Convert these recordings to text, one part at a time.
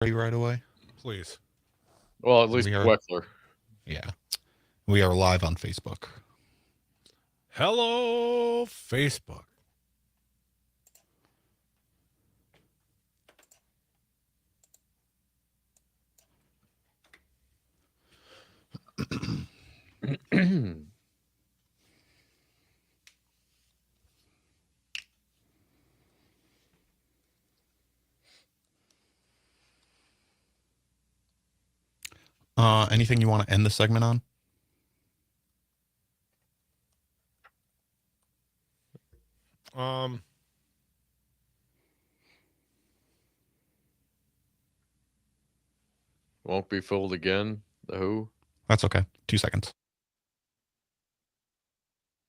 right away? Please. Well, at least Wexler. Yeah. We are live on Facebook. Hello, Facebook. Anything you want to end the segment on? Won't be fooled again. The Who? That's okay. 2 seconds.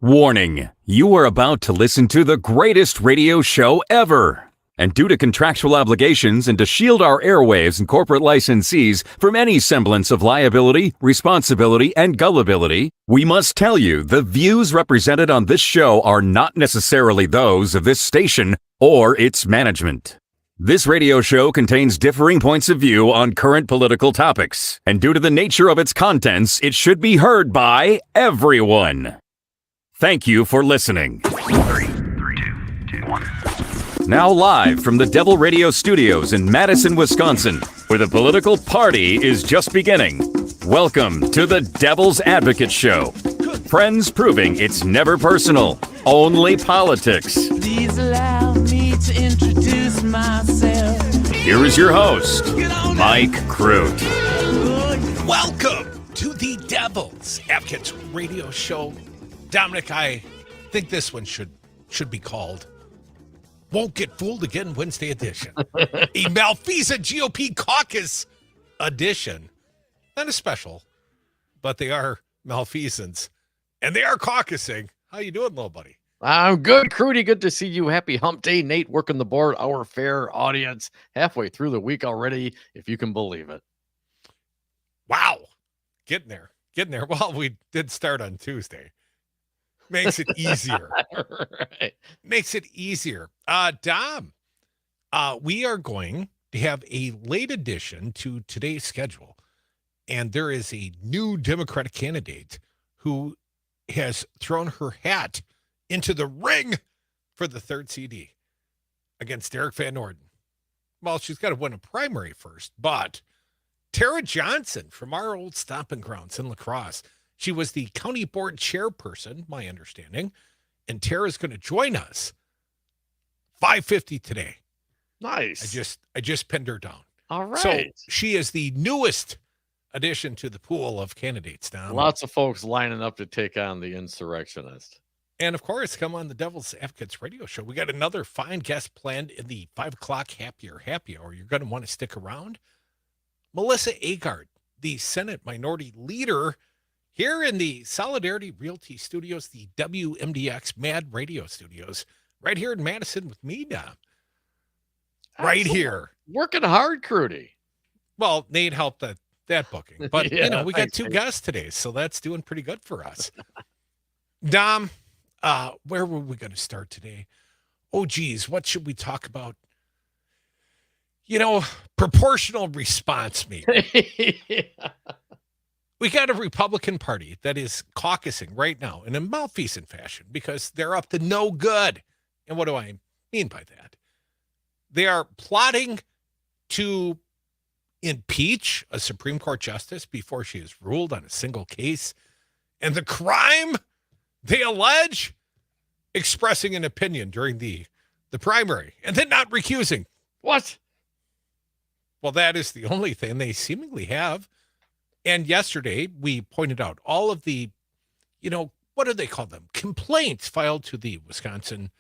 Warning, you are about to listen to the greatest radio show ever. And due to contractual obligations and to shield our airwaves and corporate licensees from any semblance of liability, responsibility, and gullibility, we must tell you the views represented on this show are not necessarily those of this station or its management. This radio show contains differing points of view on current political topics, and due to the nature of its contents, it should be heard by everyone. Thank you for listening. 3, 2, 1. Now live from the Devil Radio Studios in Madison, Wisconsin, where the political party is just beginning. Welcome to the Devil's Advocate Show. Friends proving it's never personal, only politics. Please allow me to introduce myself. Here is your host, Mike Crute. Welcome to the Devil's Advocates Radio Show. Dominic, I think this one should be called Won't Get Fooled Again Wednesday edition. A malfeasant GOP caucus edition. Not a special, but they are malfeasants. And they are caucusing. How you doing, little buddy? I'm good, Crudy. Good to see you. Happy hump day. Nate working the board. Our fair audience. Halfway through the week already, if you can believe it. Wow. Getting there. Well, we did start on Tuesday. Makes it easier. Right. Makes it easier. Dom, we are going to have a late addition to today's schedule. And there is a new Democratic candidate who has thrown her hat into the ring for the third CD against Derrick Van Orden. Well, she's got to win a primary first, but Tara Johnson from our old stomping grounds in La Crosse. She was the county board chairperson, my understanding, and Tara's going to join us 5:50 today. Nice. I just pinned her down. All right. So she is the newest addition to the pool of candidates now. Lots of folks lining up to take on the insurrectionist. And of course, come on the Devil's Advocates radio show. We got another fine guest planned in the 5 o'clock happy hour. You're going to want to stick around. Melissa Agard, the Senate Minority Leader, here in the Solidarity Realty Studios, the WMDX Mad Radio Studios, right here in Madison with me, Dom. Right here. Working hard, Crudy. Well, Nate helped that booking. But, Yeah, we got 2 guests today, so that's doing pretty good for us. Dom, where were we going to start today? Oh, geez, what should we talk about? Proportional response maybe. Yeah. We got a Republican Party that is caucusing right now in a malfeasant fashion because they're up to no good. And what do I mean by that? They are plotting to impeach a Supreme Court justice before she is ruled on a single case. And the crime they allege, expressing an opinion during the primary and then not recusing. What? Well, that is the only thing they seemingly have. And yesterday, we pointed out all of the, what do they call them? Complaints filed to the Wisconsin,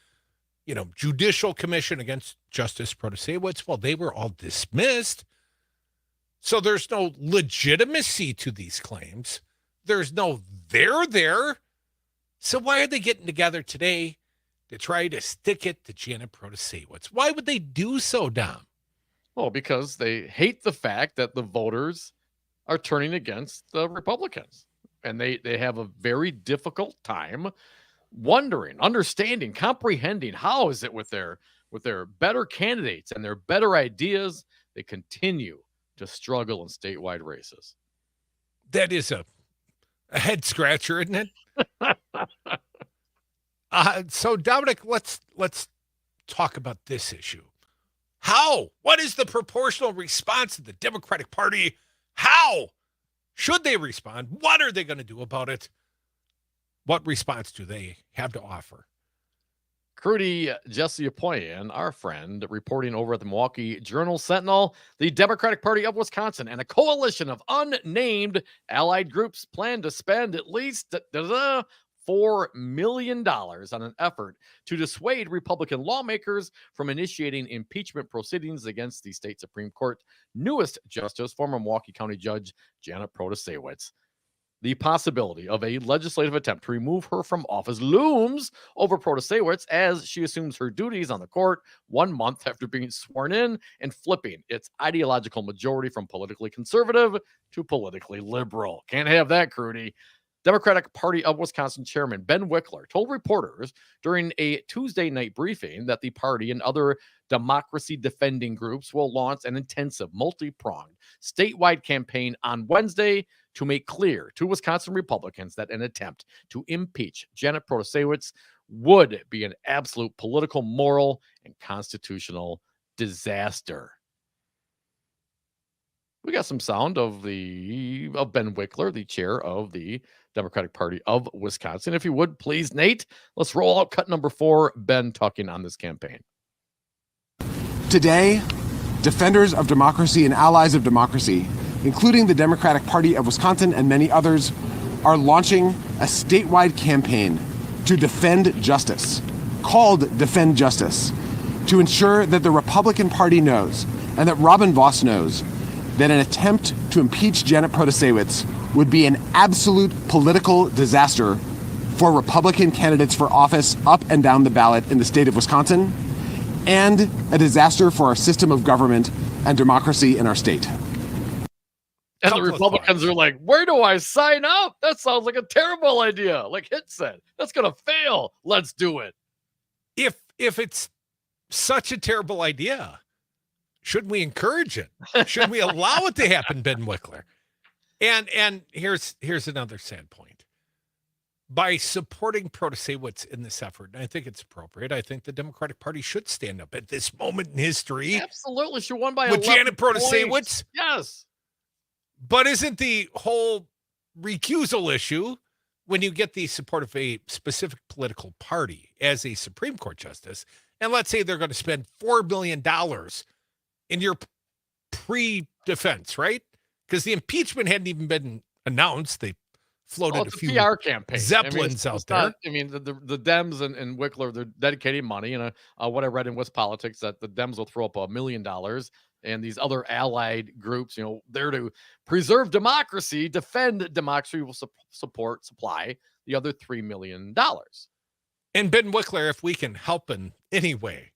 Judicial Commission against Justice Protasiewicz. Well, they were all dismissed. So there's no legitimacy to these claims. There's no they're there. So why are they getting together today to try to stick it to Janet Protasiewicz? Why would they do so, Dom? Well, because they hate the fact that the voters are turning against the Republicans. And they have a very difficult time wondering, understanding, comprehending how is it with their better candidates and their better ideas they continue to struggle in statewide races. That is a head scratcher, isn't it? So Dominic, let's talk about this issue. How? What is the proportional response of the Democratic Party? How should they respond? What are they going to do about it? What response do they have to offer? Crute Dom, our friend, reporting over at the Milwaukee Journal-Sentinel, the Democratic Party of Wisconsin and a coalition of unnamed allied groups plan to spend at least $4 million on an effort to dissuade Republican lawmakers from initiating impeachment proceedings against the state Supreme Court newest justice, former Milwaukee County Judge Janet Protasiewicz. The possibility of a legislative attempt to remove her from office looms over Protasiewicz as she assumes her duties on the court 1 month after being sworn in and flipping its ideological majority from politically conservative to politically liberal. Can't have that, Crute. Democratic Party of Wisconsin Chairman Ben Wickler told reporters during a Tuesday night briefing that the party and other democracy-defending groups will launch an intensive, multi-pronged statewide campaign on Wednesday to make clear to Wisconsin Republicans that an attempt to impeach Janet Protasiewicz would be an absolute political, moral, and constitutional disaster. We got some sound of Ben Wickler, the chair of the Democratic Party of Wisconsin. If you would, please, Nate, let's roll out cut number 4, Ben talking on this campaign. Today, defenders of democracy and allies of democracy, including the Democratic Party of Wisconsin and many others, are launching a statewide campaign to defend justice, called Defend Justice, to ensure that the Republican Party knows, and that Robin Vos knows, that an attempt to impeach Janet Protasiewicz would be an absolute political disaster for Republican candidates for office up and down the ballot in the state of Wisconsin, and a disaster for our system of government and democracy in our state. And the Republicans are like, where do I sign up? That sounds like a terrible idea. Like Hit said, that's going to fail. Let's do it. If it's such a terrible idea, shouldn't we encourage it? Shouldn't we allow it to happen, Ben Wickler? And here's another sad point. By supporting Protasiewicz in this effort, and I think it's appropriate, I think the Democratic Party should stand up at this moment in history. Absolutely. She won by with 11 Janet Protasiewicz. points. Yes. But isn't the whole recusal issue when you get the support of a specific political party as a Supreme Court justice, and let's say they're going to spend $4 million in your pre-defense, right? Because the impeachment hadn't even been announced. They floated a few PR campaign. Zeppelins out there. The Dems and Wickler, they're dedicating money. And what I read in West Politics, that the Dems will throw up $1 million, and these other allied groups, there to preserve democracy, defend democracy, will supply the other $3 million. And Ben Wickler, if we can help in any way,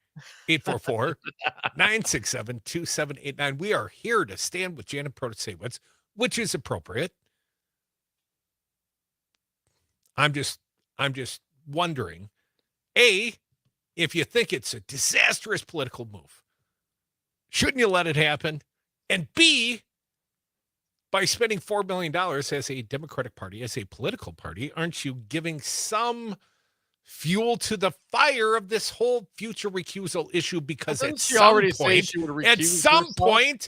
844-967-2789. We are here to stand with Janet Protasiewicz, which is appropriate. I'm just wondering, A, if you think it's a disastrous political move, shouldn't you let it happen? And B, by spending $4 million as a Democratic Party, as a political party, aren't you giving some fuel to the fire of this whole future recusal issue? Because at some point,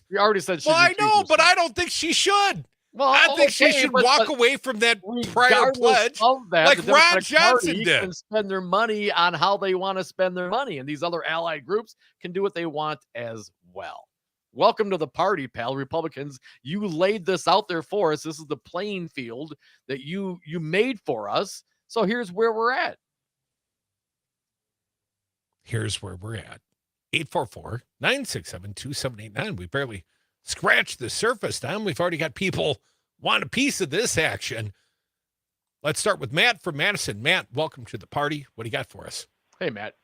she already said she well, I know, but I don't think she should. Well, I think she should walk away from that prior pledge like Ron Johnson did. And spend their money on how they want to spend their money. And these other allied groups can do what they want as well. Welcome to the party, pal. Republicans, you laid this out there for us. This is the playing field that you made for us. So here's where we're at. Here's where we're at. 844-967-2789. We barely scratched the surface, Tom. We've already got people want a piece of this action. Let's start with Matt from Madison. Matt, welcome to the party. What do you got for us? Hey, Matt.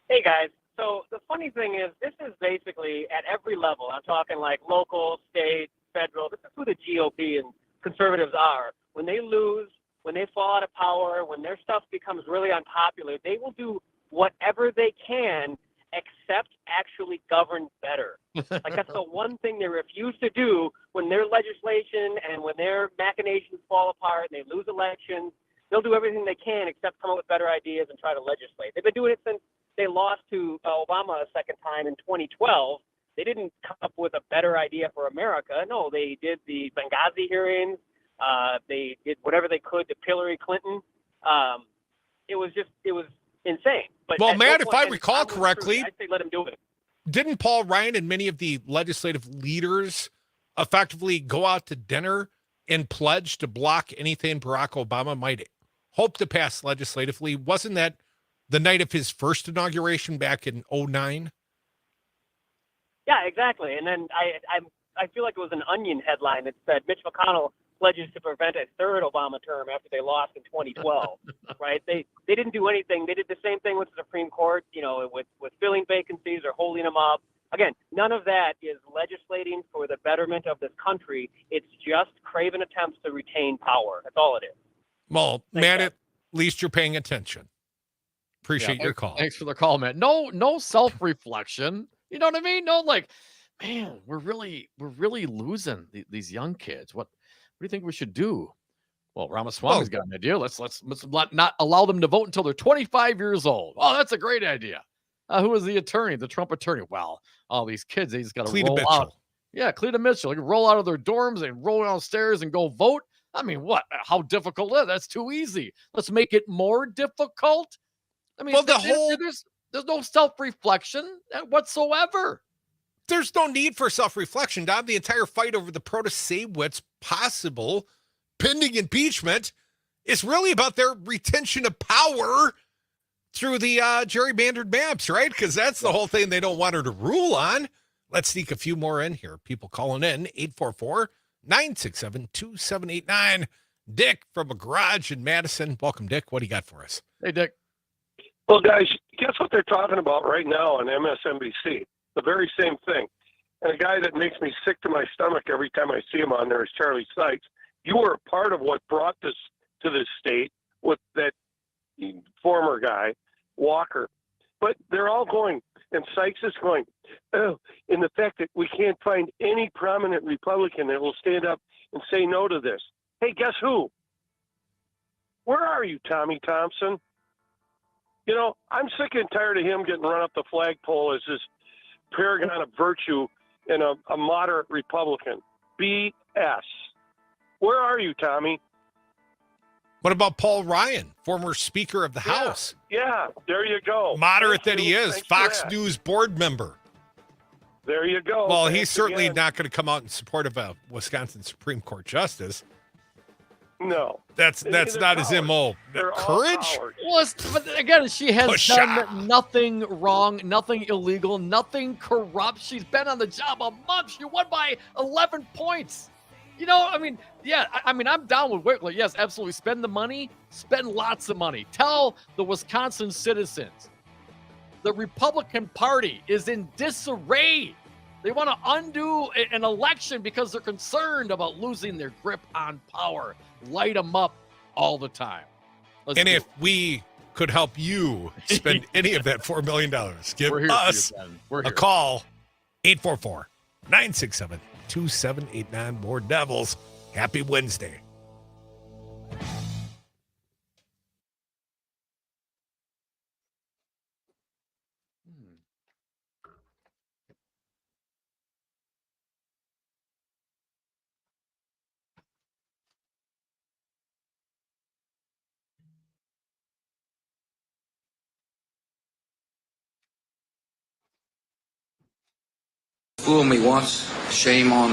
Hey, guys. So the funny thing is, this is basically at every level. I'm talking like local, state, federal. This is who the GOP and conservatives are. When they lose, when they fall out of power, when their stuff becomes really unpopular, they will do whatever they can except actually govern better. Like, that's the one thing they refuse to do when their legislation and when their machinations fall apart and they lose elections. They'll do everything they can except come up with better ideas and try to legislate. They've been doing it since they lost to Obama a second time in 2012. They didn't come up with a better idea for America. No, they did the Benghazi hearings. They did whatever they could to Hillary Clinton. It was insane. But Well, at Matt, no if I point- recall and correctly, I'd say let him do it. didn't Paul Ryan and many of the legislative leaders effectively go out to dinner and pledge to block anything Barack Obama might hope to pass legislatively? Wasn't that the night of his first inauguration back in 2009? Yeah, exactly. And then I feel like it was an Onion headline that said Mitch McConnell pledges to prevent a third Obama term after they lost in 2012. Right? They didn't do anything. They did the same thing with the Supreme Court, with filling vacancies or holding them up. Again, none of that is legislating for the betterment of this country. It's just craven attempts to retain power. That's all it is. Well, Thanks, Matt, Dad. at least you're paying attention. Appreciate your call. Thanks for the call, man. No self-reflection. You know what I mean? No, like, man, we're really losing these young kids. What do you think we should do? Well, Ramaswamy's got an idea. Let's not allow them to vote until they're 25 years old. Oh, that's a great idea. Who was the attorney? The Trump attorney. Well, all these kids, they just got to roll Mitchell. out. Yeah, Cleta Mitchell. They can roll out of their dorms and roll downstairs and go vote. I mean, what? How difficult is that? That's too easy. Let's make it more difficult. I mean, Well, there's no self-reflection whatsoever. There's no need for self-reflection, Dom. The entire fight over the Protasiewicz possible pending impeachment is really about their retention of power through the gerrymandered maps, right? Because that's the whole thing they don't want her to rule on. Let's sneak a few more in here. People calling in, 844-967-2789. Dick from a garage in Madison. Welcome, Dick. What do you got for us? Hey, Dick. Well, guys, guess what they're talking about right now on MSNBC? The very same thing. And a guy that makes me sick to my stomach every time I see him on there is Charlie Sykes. You were a part of what brought this to this state with that former guy, Walker. But they're all going, and Sykes is going, oh, in the fact that we can't find any prominent Republican that will stand up and say no to this. Hey, guess who? Where are you, Tommy Thompson? I'm sick and tired of him getting run up the flagpole as this paragon of virtue and a moderate Republican. BS. Where are you, Tommy? What about Paul Ryan, former Speaker of the House? Yeah, there you go. Moderate Thank that he you. is, Thanks for Fox that. News board member. There you go. Well, Thanks he's certainly again. not going to come out in support of a Wisconsin Supreme Court justice. No. That's They're not his cowards. MO. They're all Courage? cowards. Well, but again, she has Pusha. done nothing wrong, nothing illegal, nothing corrupt. She's been on the job a month. She won by 11 points. I'm down with Whitley. Yes, absolutely. Spend the money. Spend lots of money. Tell the Wisconsin citizens the Republican Party is in disarray. They want to undo an election because they're concerned about losing their grip on power. Light them up all the time. And if we could help you spend any of that $4 million, give We're here for us you, Ben. We're a here. call, 844-967-2789. More Devils. Happy Wednesday. Fool me once, shame on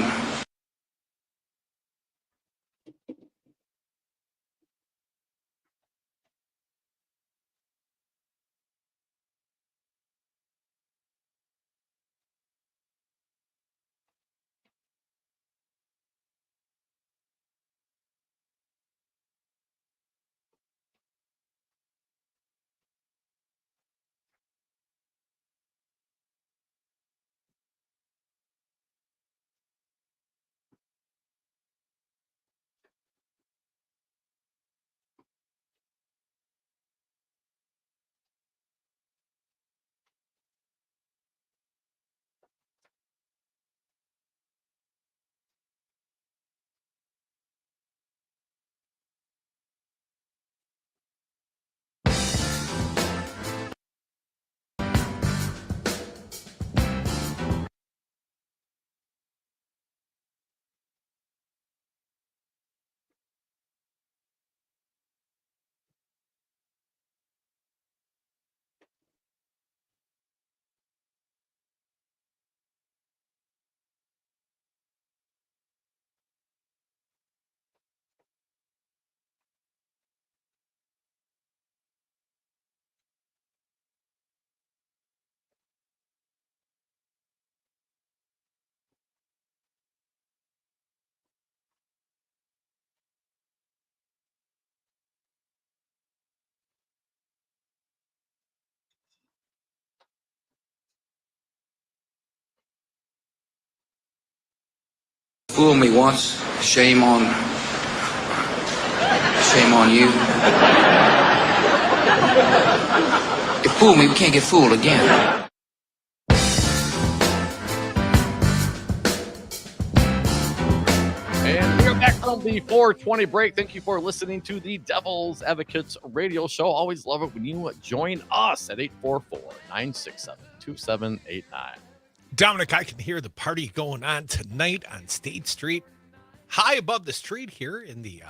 Fool me once, shame on you. You fool me, we can't get fooled again. And we are back from the 420 break. Thank you for listening to the Devil's Advocates radio show. Always love it when you join us at 844-967-2789. Dominic, I can hear the party going on tonight on State Street, high above the street here in the,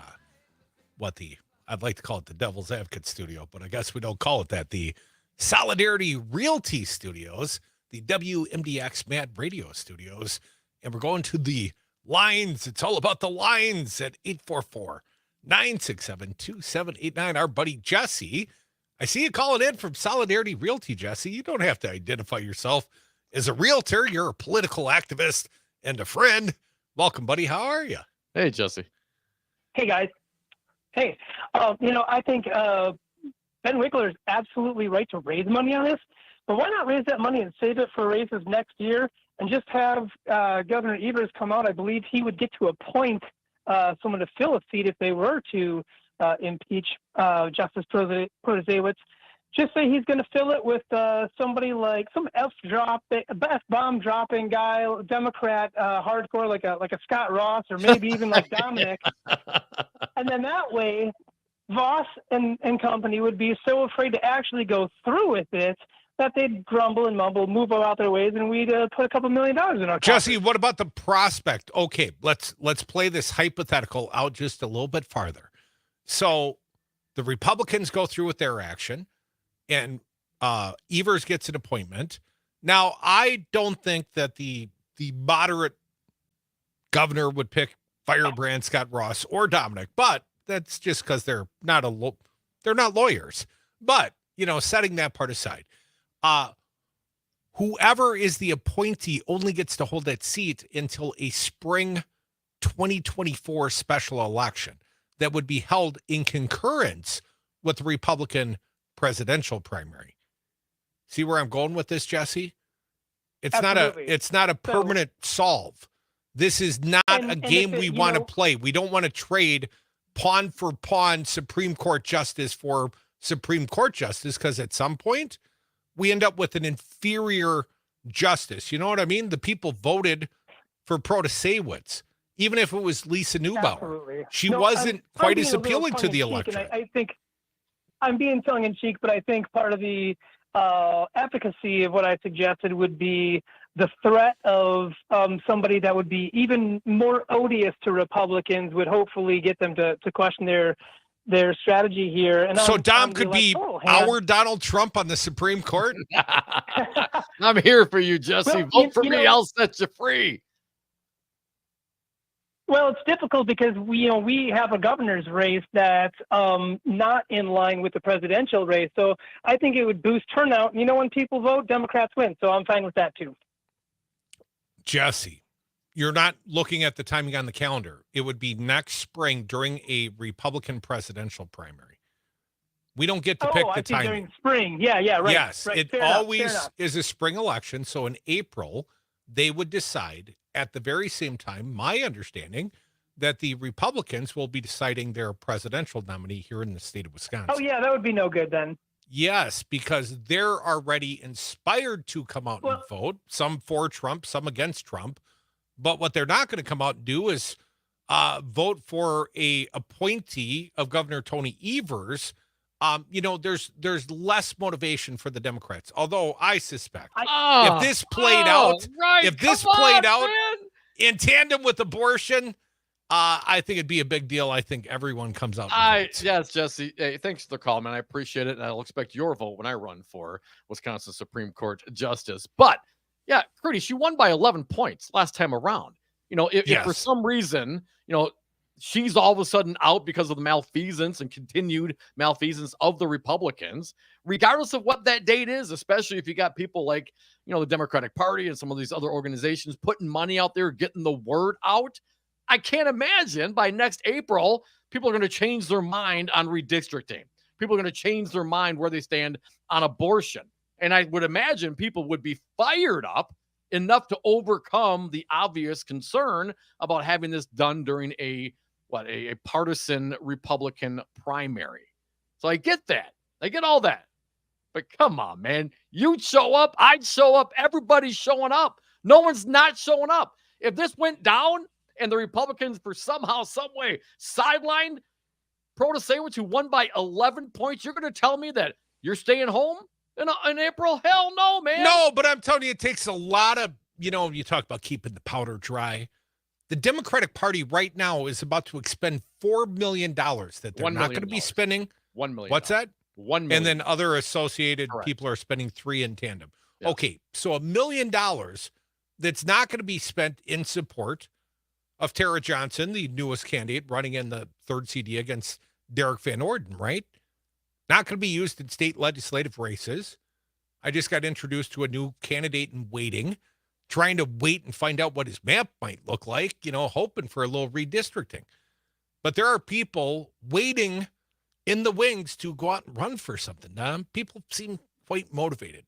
I'd like to call it the Devil's Advocate studio, but I guess we don't call it that. The Solidarity Realty Studios, the WMDX Mad Radio Studios, and we're going to the lines. It's all about the lines at 844-967-2789. Our buddy Jesse, I see you calling in from Solidarity Realty, Jesse. You don't have to identify yourself as a realtor. You're a political activist and a friend. Welcome, buddy. How are you? Hey, Jesse. Hey, guys. Hey, I think Ben Wickler is absolutely right to raise money on this, but why not raise that money and save it for raises next year and just have Governor Evers come out? I believe he would get to appoint someone to fill a seat if they were to impeach Justice Protasiewicz. Just say he's going to fill it with somebody like some F-bomb dropping guy, Democrat, hardcore, like a Scott Ross, or maybe even like Dominic. And then that way, Voss and company would be so afraid to actually go through with it that they'd grumble and mumble, move out their ways, and we'd put a couple $1 million in our Jesse, what about the prospect? Okay, let's play this hypothetical out just a little bit farther. So the Republicans go through with their action, and Evers gets an appointment. Now, I don't think that the moderate governor would pick Firebrand, Scott Ross, or Dominic, but that's just because they're not lawyers. But setting that part aside, whoever is the appointee only gets to hold that seat until a spring 2024 special election that would be held in concurrence with the Republican presidential primary. See where I'm going with this, Jesse? It's not a permanent solve. This is not a game we want to play. We don't want to trade pawn for pawn Supreme Court justice for Supreme Court justice, because at some point we end up with an inferior justice. You know what I mean? The people voted for Protasiewicz, even if it was Lisa Neubauer. Absolutely. She wasn't quite as appealing to the electorate. I think I'm being tongue-in-cheek, but I think part of the efficacy of what I suggested would be the threat of somebody that would be even more odious to Republicans would hopefully get them to question their strategy here. And so Dom could be our Donald Trump on the Supreme Court? I'm here for you, Jesse. Vote for me. I'll set you free. Well, it's difficult because we have a governor's race that's not in line with the presidential race. So I think it would boost turnout. When people vote, Democrats win. So I'm fine with that too. Jesse, you're not looking at the timing on the calendar. It would be next spring during a Republican presidential primary. We don't get to pick the timing. During spring. Yeah, right. Yes, right. It Fair always enough. is a spring election. So in April, they would decide at the very same time, my understanding, that the Republicans will be deciding their presidential nominee here in the state of Wisconsin. Oh, yeah, that would be no good then. Yes, because they're already inspired to come out and vote, some for Trump, some against Trump. But what they're not going to come out and do is vote for a appointee of Governor Tony Evers. There's less motivation for the Democrats. Although I suspect if this played out in tandem with abortion, I think it'd be a big deal. I think everyone comes out. Yes, Jesse. Hey, thanks for the call, man. I appreciate it. And I'll expect your vote when I run for Wisconsin Supreme Court Justice. But yeah, Crute, she won by 11 points last time around. If for some reason, she's all of a sudden out because of the malfeasance and continued malfeasance of the Republicans, regardless of what that date is, especially if you got people like, the Democratic Party and some of these other organizations putting money out there, getting the word out. I can't imagine by next April, people are going to change their mind on redistricting. People are going to change their mind where they stand on abortion. And I would imagine people would be fired up enough to overcome the obvious concern about having this done during a partisan Republican primary. So I get that. I get all that. But come on, man. You'd show up. I'd show up. Everybody's showing up. No one's not showing up. If this went down and the Republicans, for somehow, some way, sidelined Protasiewicz, who won by 11 points, you're going to tell me that you're staying home in April? Hell no, man. No, but I'm telling you, it takes a lot of, you talk about keeping the powder dry. The Democratic Party right now is about to expend $4 million that they're not going to be spending. $1 million. What's that? $1 million. And then other associated Correct. people are spending $3 million in tandem. Yeah. Okay, so $1 million that's not going to be spent in support of Tara Johnson, the newest candidate running in the third CD against Derrick Van Orden, right? Not going to be used in state legislative races. I just got introduced to a new candidate in waiting, trying to wait and find out what his map might look like, hoping for a little redistricting. But there are people waiting in the wings to go out and run for something. People seem quite motivated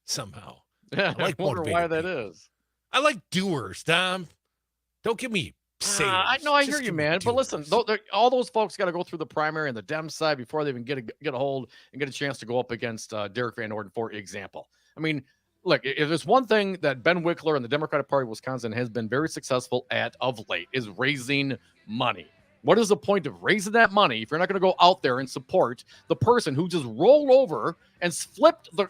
somehow. Yeah, I wonder why that is. I like doers, Dom. Don't give me sayers. I hear you, man. But listen, all those folks got to go through the primary and the Dem side before they even get a hold and get a chance to go up against Derrick Van Orden, for example. I mean, look, if there's one thing that Ben Wickler and the Democratic Party of Wisconsin has been very successful at of late is raising money. What is the point of raising that money if you're not going to go out there and support the person who just rolled over and flipped the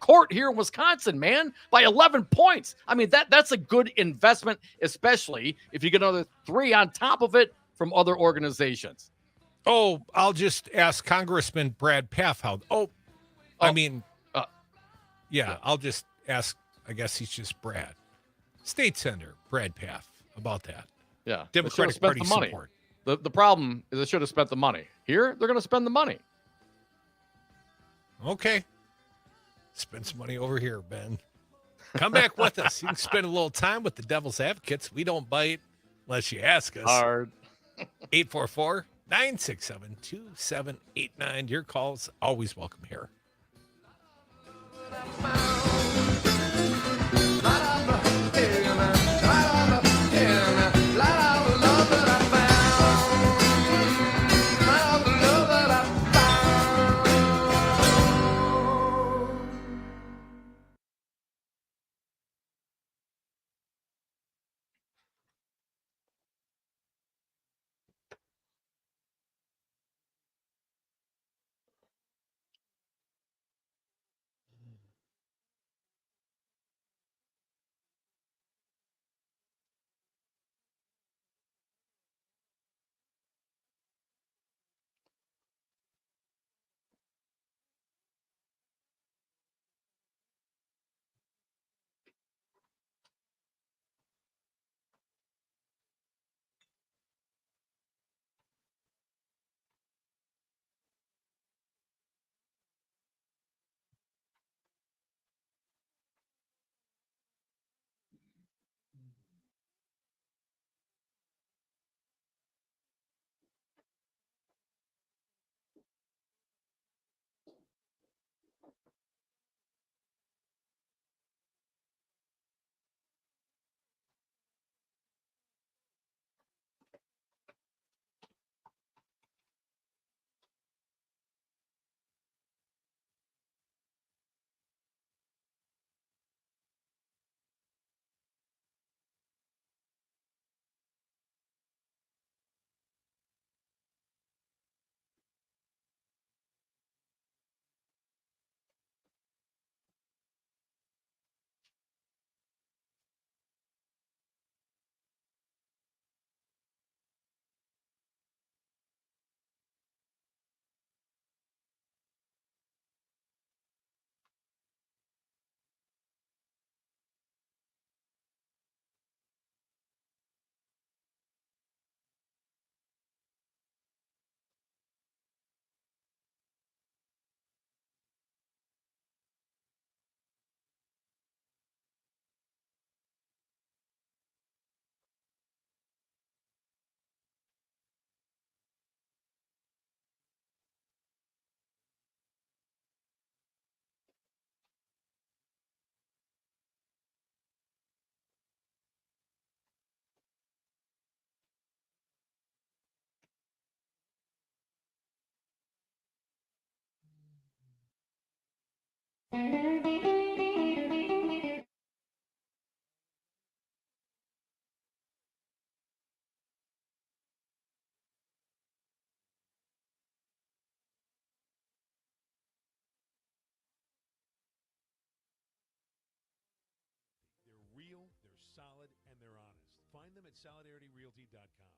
court here in Wisconsin, man, by 11 points? I mean, that's a good investment, especially if you get another 3 on top of it from other organizations. Oh, I'll just ask Congressman Brad Paff how. I'll just ask. I guess he's just Brad. State Senator Brad Paff about that. Yeah, Democratic Party support. The problem is they should have spent the money. Here, they're going to spend the money. Okay. Spend some money over here, Ben. Come back with us. You can spend a little time with the Devil's Advocates. We don't bite unless you ask us. Hard. 844-967-2789. Your calls always welcome here. They're real, they're solid, and they're honest. Find them at solidarityrealty.com.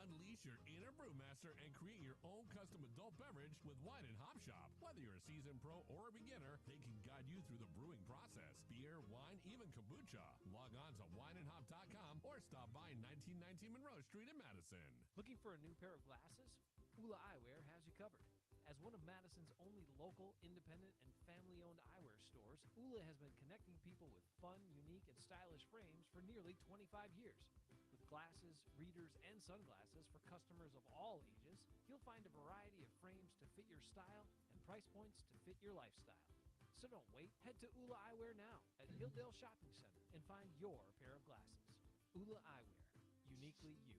Unleash your inner brewmaster and create your own custom adult beverage with Wine and Hop Shop. Whether you're a seasoned pro or a beginner, they can guide you through the brewing process. Beer, wine, even kombucha. Log on to wineandhop.com or stop by 1919 Monroe Street in Madison. Looking for a new pair of glasses? Ula Eyewear has you covered. As one of Madison's only local, independent, and family-owned eyewear stores, Ula has been connecting people with fun, unique, and stylish frames for nearly 25 years. With glasses, readers, and sunglasses for customers of all ages, you'll find a variety of frames to fit your style and price points to fit your lifestyle. So don't wait. Head to Ula Eyewear now at Hilldale Shopping Center and find your pair of glasses. Ula Eyewear, uniquely you.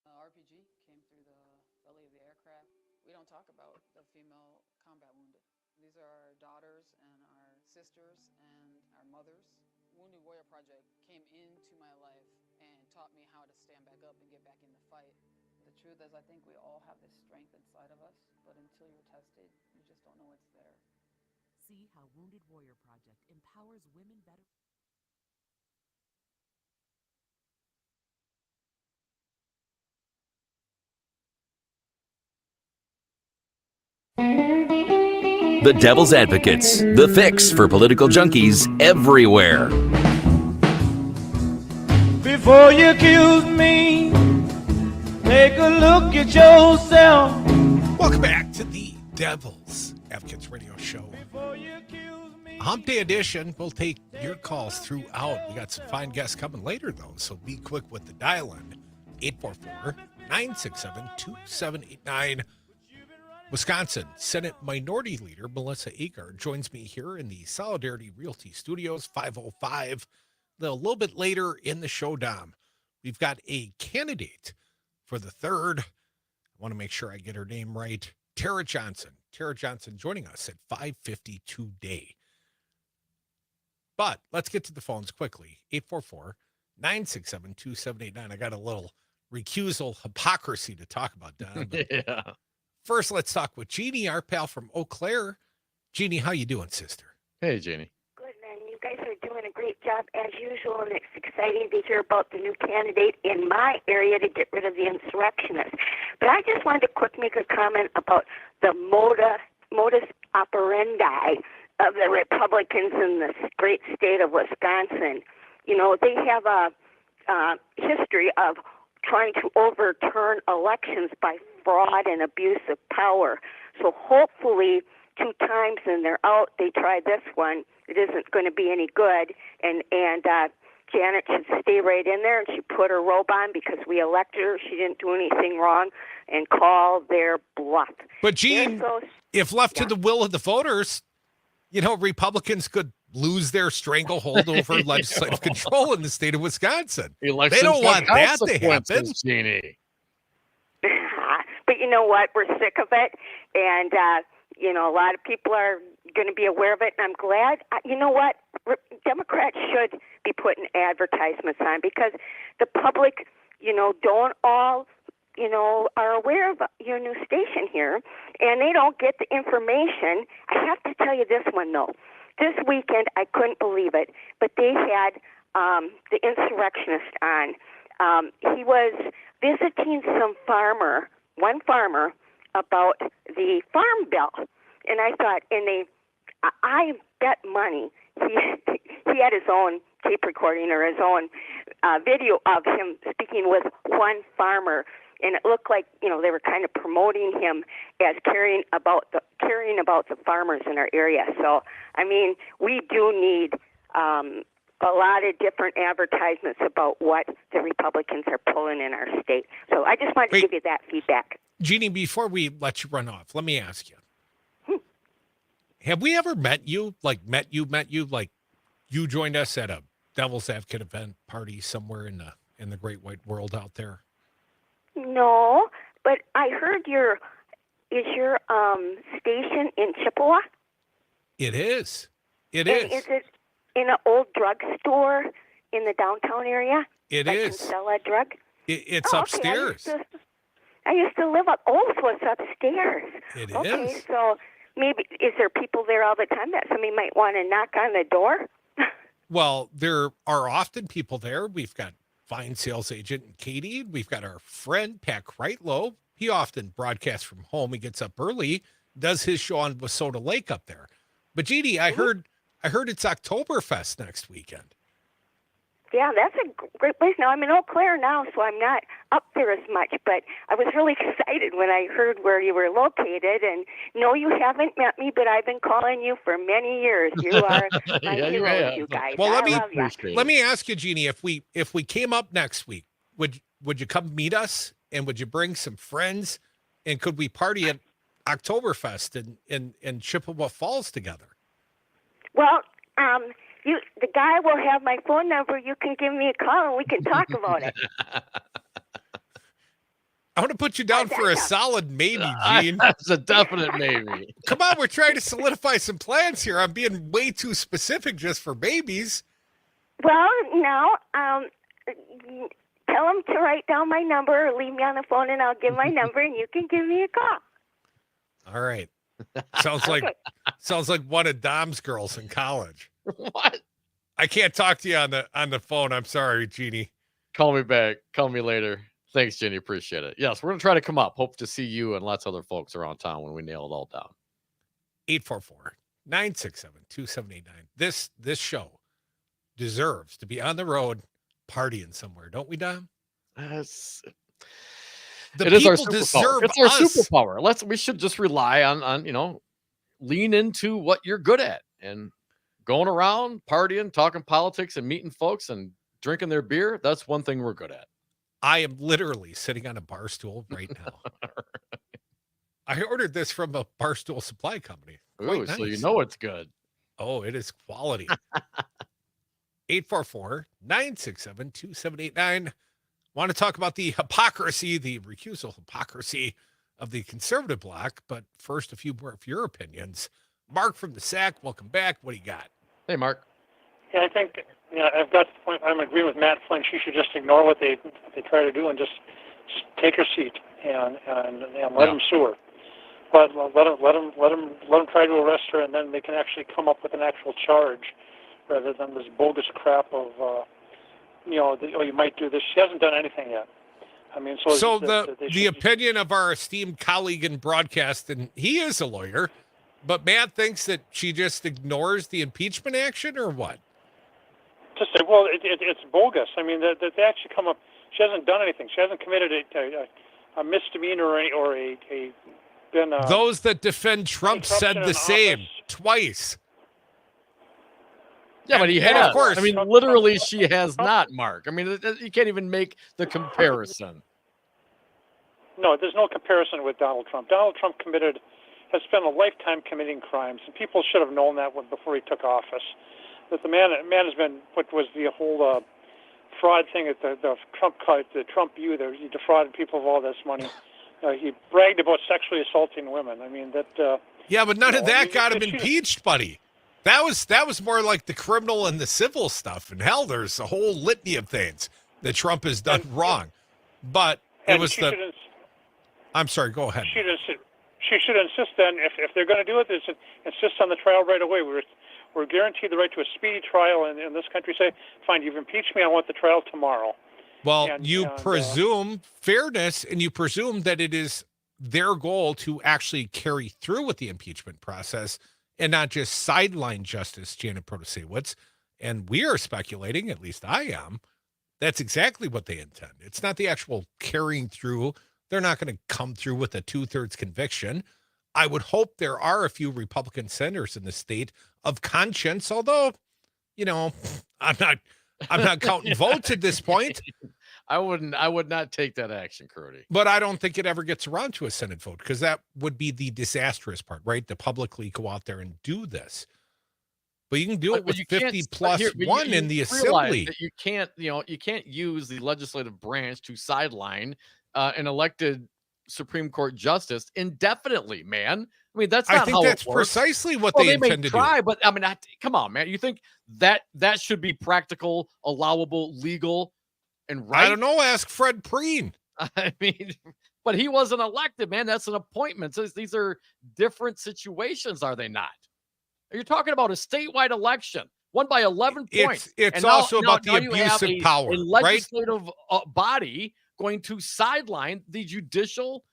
RPG came through the belly of the aircraft. We don't talk about the female combat wounded. These are our daughters and our sisters and our mothers. Wounded Warrior Project came into my life and taught me how to stand back up and get back in the fight. The truth is, I think we all have this strength inside of us, but until you're tested, you just don't know it's there. See how Wounded Warrior Project empowers women better. The Devil's Advocates, the fix for political junkies everywhere. Before you accuse me, take a look at yourself. Welcome back to the Devil's Advocates Radio Show. Hump Day edition. We'll take your calls throughout. We got some fine guests coming later, though, so be quick with the dial-in. 844-967-2789. Wisconsin Senate Minority Leader Melissa Agard joins me here in the Solidarity Realty Studios, 505. A little bit later in the show, Dom, we've got a candidate for the third. I want to make sure I get her name right. Tara Johnson. Tara Johnson joining us at 5:50 today. But let's get to the phones quickly. 844-967-2789. I got a little recusal hypocrisy to talk about, Don. Yeah. First, let's talk with Jeannie, our pal from Eau Claire. Jeannie, how you doing, sister? Hey, Jeannie. Good, man. You guys are doing a great job as usual, and it's exciting to hear about the new candidate in my area to get rid of the insurrectionists. But I just wanted to quick make a comment about the modus operandi of the Republicans in the great state of Wisconsin. You know, they have a history of trying to overturn elections by fraud and abuse of power. So hopefully 2 times and they're out. They tried this one. It isn't going to be any good. And Janet should stay right in there, and she put her robe on because we elected her. She didn't do anything wrong, and call their bluff. But Jean, if left to the will of the voters, you know, Republicans could lose their stranglehold over legislative control in the state of Wisconsin. Elections they don't want that to happen. Jeannie. But you know what? We're sick of it. And, you know, a lot of people are going to be aware of it. And I'm glad. You know what? Democrats should be putting advertisements on because the public, you know, don't all, you know, are aware of your new station here. And they don't get the information. I have to tell you this one, though. This weekend, I couldn't believe it, but they had the insurrectionist on. He was visiting one farmer, about the farm bill. And I thought, I bet money he had his own tape recording or his own video of him speaking with one farmer. And it looked like, you know, they were kind of promoting him as caring about the farmers in our area. So, I mean, we do need a lot of different advertisements about what the Republicans are pulling in our state. So I just wanted to give you that feedback. Jeannie, before we let you run off, let me ask you. Have we ever met you? Like you joined us at a Devil's Advocate event party somewhere in the great white world out there? No, but I heard is your station in Chippewa? It is. It And is. is it in an old drugstore in the downtown area? It that is. Can sell that drug? It's Okay, upstairs. I used to live up. Oh, so it's upstairs. It Okay, is. so maybe is there people there all the time that somebody might want to knock on the door? Well, there are often people there. We've got fine sales agent Katie. We've got our friend Pat Kreitlow. He often broadcasts from home. He gets up early, does his show on Wissota Lake up there. But Jeannie, I heard it's Oktoberfest next weekend. Yeah, that's a great place. Now, I'm in Eau Claire now, so I'm not up there as much, but I was really excited when I heard where you were located. And no, you haven't met me, but I've been calling you for many years. You are my Yeah, you heroes, have. you guys. Well, I love you. let me ask you, Jeannie, if we came up next week, would you come meet us, and would you bring some friends, and could we party at Oktoberfest in Chippewa Falls together? Well, the guy will have my phone number. You can give me a call and we can talk about it. I want to put you down for a solid maybe, Gene. That's a definite maybe. Come on, we're trying to solidify some plans here. I'm being way too specific just for babies. Well, now, tell him to write down my number or leave me on the phone and I'll give my number and you can give me a call. All right. Sounds like one of Dom's girls in college. What? I can't talk to you on the phone. I'm sorry, Jeannie. Call me back. Call me later. Thanks, Jenny. Appreciate it. Yes, we're going to try to come up. Hope to see you and lots of other folks around town when we nail it all down. 844-967-2789. This show deserves to be on the road partying somewhere, don't we, Dom? It The is our people superpower. deserve It's our us. superpower. We should just rely on lean into what you're good at and going around partying, talking politics and meeting folks and drinking their beer. That's one thing we're good at. I am literally sitting on a bar stool right now. I ordered this from a barstool supply company. Ooh, so you know it's good. Oh, it is quality. 844-967-2789. Want to talk about the hypocrisy, the recusal hypocrisy of the conservative bloc. But first, a few more of your opinions. Mark from the SAC, welcome back. What do you got? Hey, Mark. Yeah, I think I've got to the point. I'm agreeing with Matt Flynn. She should just ignore what they try to do and just take her seat and let them sue her. But let them try to arrest her, and then they can actually come up with an actual charge rather than this bogus crap of you might do this. She hasn't done anything yet. I mean, so the opinion of our esteemed colleague in broadcast, and he is a lawyer, but Matt thinks that she just ignores the impeachment action, or what? Just say, well, it's bogus. I mean, that they actually come up. She hasn't done anything. She hasn't committed a misdemeanor or been. Those that defend Trump said the same twice. Yeah, but he And has. of course. I mean, literally, she has not, Mark. I mean, you can't even make the comparison. No, there's no comparison with Donald Trump. Donald Trump has spent a lifetime committing crimes, and people should have known that before he took office. That the man has been what was the whole fraud thing at the Trump view. He defrauded people of all this money. He bragged about sexually assaulting women. I mean that. Yeah, but none of that got him impeached, buddy. That was more like the criminal and the civil stuff. And hell, there's a whole litany of things that Trump has done wrong. But it was I'm sorry. Go ahead. She should insist then if they're going to do it, insist on the trial right away. We're guaranteed the right to a speedy trial in this country. Say, fine, you've impeached me. I want the trial tomorrow. Well, you presume fairness, and you presume that it is their goal to actually carry through with the impeachment process and not just sideline Justice Janet Protasiewicz. And we are speculating, at least I am, that's exactly what they intend. It's not the actual carrying through. They're not going to come through with a 2/3 conviction. I would hope there are a few Republican senators in the state of conscience, although, I'm not counting votes at this point. I would not take that action, Crute. But I don't think it ever gets around to a Senate vote, because that would be the disastrous part, right? To publicly go out there and do this. But you can do it with 50 plus one in the assembly. That you can't use the legislative branch to sideline an elected Supreme Court justice indefinitely, man. I mean, that's I not think how that's it works. precisely what Well, they may intend to try, do. but I mean, come on, man. You think that should be practical, allowable, legal, and right? I don't know. Ask Fred Preen. I mean, but he wasn't elected, man. That's an appointment. So these are different situations, are they not? You're talking about a statewide election, won by 11 points. It's And also about the you have abuse of power, a right? legislative body going to sideline the judicial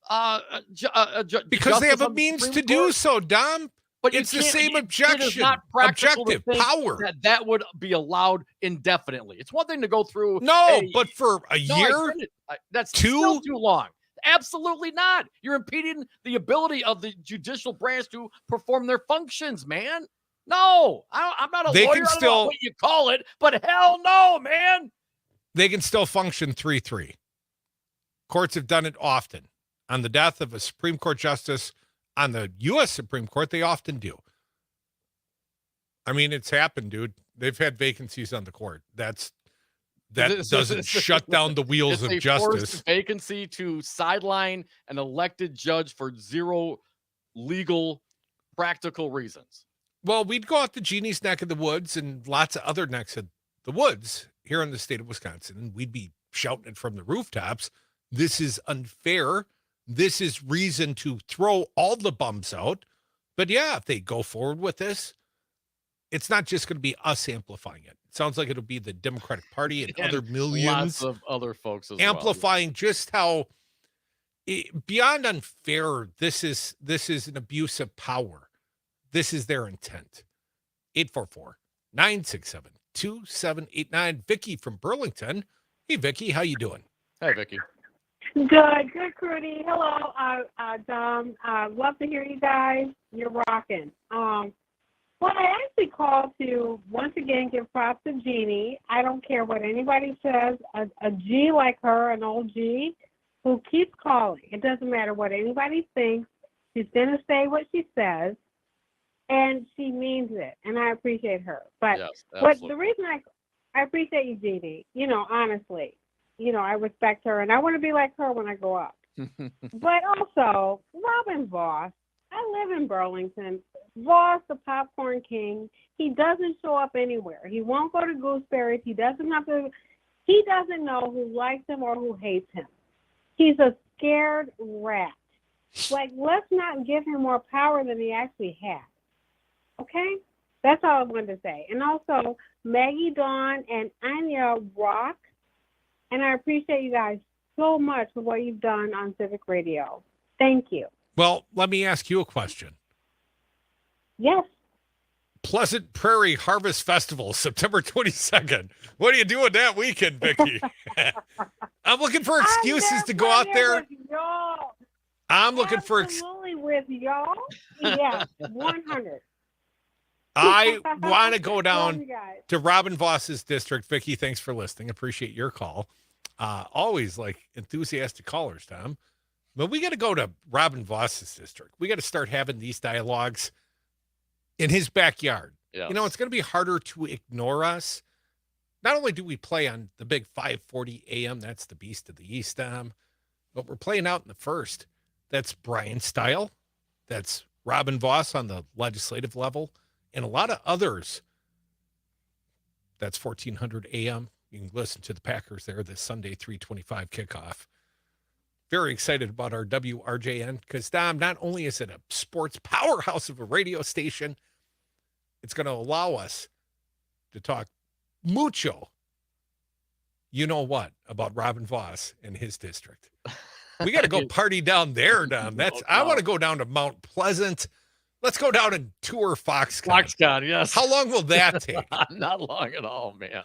Because they have a justice on the means Supreme to do Court. so, Dom. But you it's the can't- same it is objection. not practical to Objective think power. that would be allowed indefinitely. It's one thing to go through. No, but for a No, I year, get it. That's two? still too long. Absolutely not. You're impeding the ability of the judicial branch to perform their functions, man. No, I'm not a They lawyer. can I don't know still- what you call it, but hell no, man. they can still function 3-3. Courts have done it often. On the death of a Supreme Court justice on the U.S. Supreme Court, they often do. I mean, it's happened, dude. They've had vacancies on the court. That doesn't shut down the wheels of It's a forced justice. vacancy to sideline an elected judge for zero legal, practical reasons. Well, we'd go out to Jeannie's neck of the woods and lots of other necks of the woods here in the state of Wisconsin, and we'd be shouting it from the rooftops. This is unfair. This is reason to throw all the bums out. But yeah, if they go forward with this, it's not just going to be us amplifying it. It sounds like it'll be the Democratic Party and other millions Lots of other folks as well. amplifying just how beyond unfair this is an abuse of power. This is their intent. 844-967-2789. Vicky from Burlington. Hey, Vicky, how you doing? Hey, Vicky. Good, Crudy. Hello, Dom. Love to hear you guys. You're rocking. Well, I actually called to once again give props to Jeannie. I don't care what anybody says. A G like her, an old G, who keeps calling. It doesn't matter what anybody thinks. She's going to say what she says, and she means it, and I appreciate her. But the reason I appreciate you, Jeannie, honestly, I respect her, and I want to be like her when I grow up. But also, Robin Voss, I live in Burlington. Voss, the popcorn king, he doesn't show up anywhere. He won't go to Gooseberry's. He doesn't know who likes him or who hates him. He's a scared rat. Like, let's not give him more power than he actually has. Okay? That's all I wanted to say. And also, Maggie Dawn and Anya rock. And I appreciate you guys so much for what you've done on Civic Radio. Thank you. Well, let me ask you a question. Yes. Pleasant Prairie Harvest Festival, September 22nd. What are you doing that weekend, Vicky? I'm looking for excuses to go out there. I'm looking for Absolutely with y'all. Yeah, 100. I want to go Love down you guys. to Robin Voss's district. Vicky, thanks for listening. Appreciate your call. Always like enthusiastic callers, Tom. But we got to go to Robin Voss's district. We got to start having these dialogues in his backyard. Yes. It's going to be harder to ignore us. Not only do we play on the big 540 AM, that's the Beast of the East, but we're playing out in the first. That's Brian Style. That's Robin Voss on the legislative level. And a lot of others. That's 1400 AM. You can listen to the Packers there this Sunday, 3:25 kickoff. Very excited about our WRJN because, Dom, not only is it a sports powerhouse of a radio station, it's going to allow us to talk mucho, about Robin Voss and his district. We got to go party down there, Dom. I want to go down to Mount Pleasant. Let's go down and tour Foxconn. Foxconn, yes. How long will that take? Not long at all, man.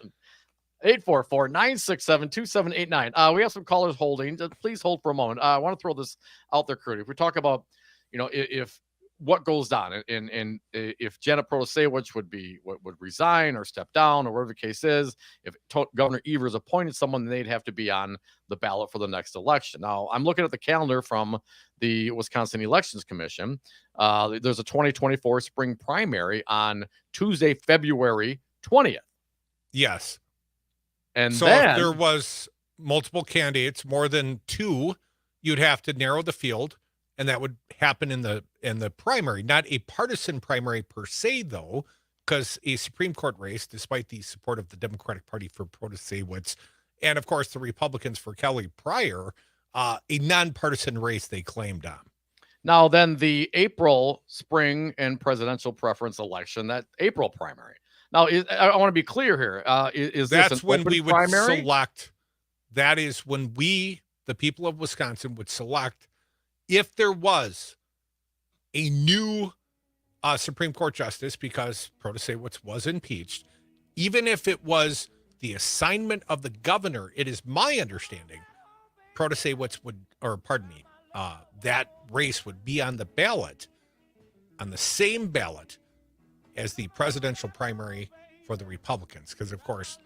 844-967-2789. We have some callers holding. Please hold for a moment. I want to throw this out there, Crudy. If we talk about, if what goes down and if Janet Protasiewicz would resign or step down or whatever the case is, if Governor Evers appointed someone, they'd have to be on the ballot for the next election. Now, I'm looking at the calendar from the Wisconsin Elections Commission. There's a 2024 spring primary on Tuesday, February 20th. Yes. And so then, if there was multiple candidates, more than two, you'd have to narrow the field, and that would happen in the primary, not a partisan primary per se, though, because a Supreme Court race, despite the support of the Democratic Party for Protasiewicz, and of course the Republicans for Kelly Pryor, a nonpartisan race they claimed on. Now, then the April spring and presidential preference election, that April primary. Now, I want to be clear here. Is That's this an when open we would primary? select. That is when we, the people of Wisconsin, would select if there was a new Supreme Court justice, because Protasiewicz was impeached, even if it was the assignment of the governor. It is my understanding Protasiewicz would, or pardon me, that race would be on the ballot, on the same ballot as the presidential primary for the Republicans. Because, of course,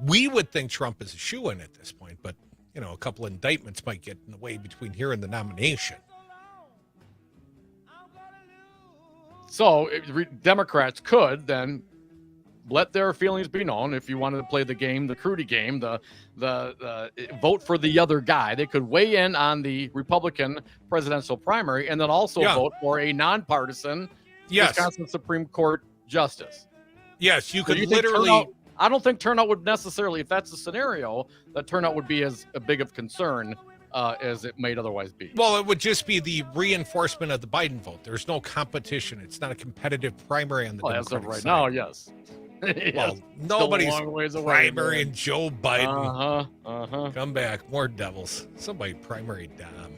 we would think Trump is a shoo-in at this point, but, you know, a couple of indictments might get in the way between here and the nomination. So Democrats could then let their feelings be known. If you wanted to play the game, the Crute game, the vote for the other guy, they could weigh in on the Republican presidential primary and then also vote for a nonpartisan Wisconsin Supreme Court justice. Yes, you could literally. I don't think turnout would necessarily, if that's the scenario, that turnout would be as big of concern as it might otherwise be. Well, it would just be the reinforcement of the Biden vote. There's no competition. It's not a competitive primary on the Democratic right side. now, yes. Well, nobody's primarying Joe Biden. Come back, more devils. Somebody primary Dom.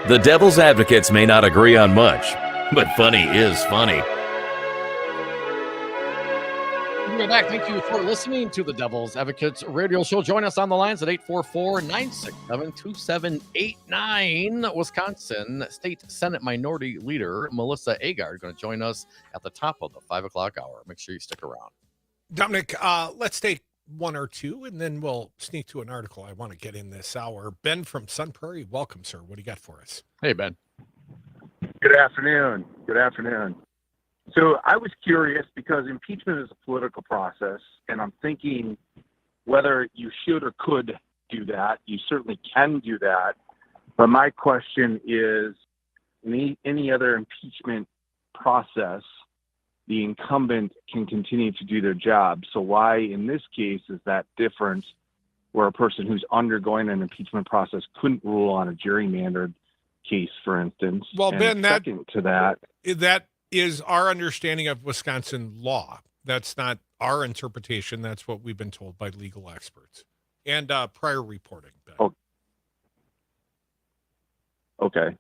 The devil's advocates may not agree on much, but funny is funny. We're back. Thank you for listening to the Devil's Advocates radio show. Join us on the lines at 844-967-2789. Wisconsin State Senate Minority Leader Melissa Agard going to join us at the top of the 5 o'clock hour. Make sure you stick around. Dominic, let's take one or two, and then we'll sneak to an article I want to get in this hour. Ben from Sun Prairie, welcome, sir. What do you got for us? Hey, Ben. Good afternoon. Good afternoon. So I was curious because impeachment is a political process, and I'm thinking whether you should or could do that. You certainly can do that. But my question is, in any other impeachment process, the incumbent can continue to do their job. So why, in this case, is that different where a person who's undergoing an impeachment process couldn't rule on a gerrymandered case, for instance. Well, And Ben, second to that is our understanding of Wisconsin law. That's not our interpretation. That's what we've been told by legal experts and prior reporting. Ben. Oh, okay.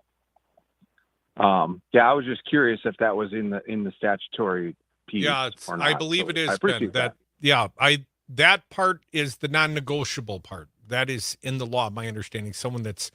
Yeah, I was just curious if that was in the statutory piece. Yeah, or not. I believe it is, I appreciate Ben. That part is the non-negotiable part. That is in the law, my understanding. Someone that's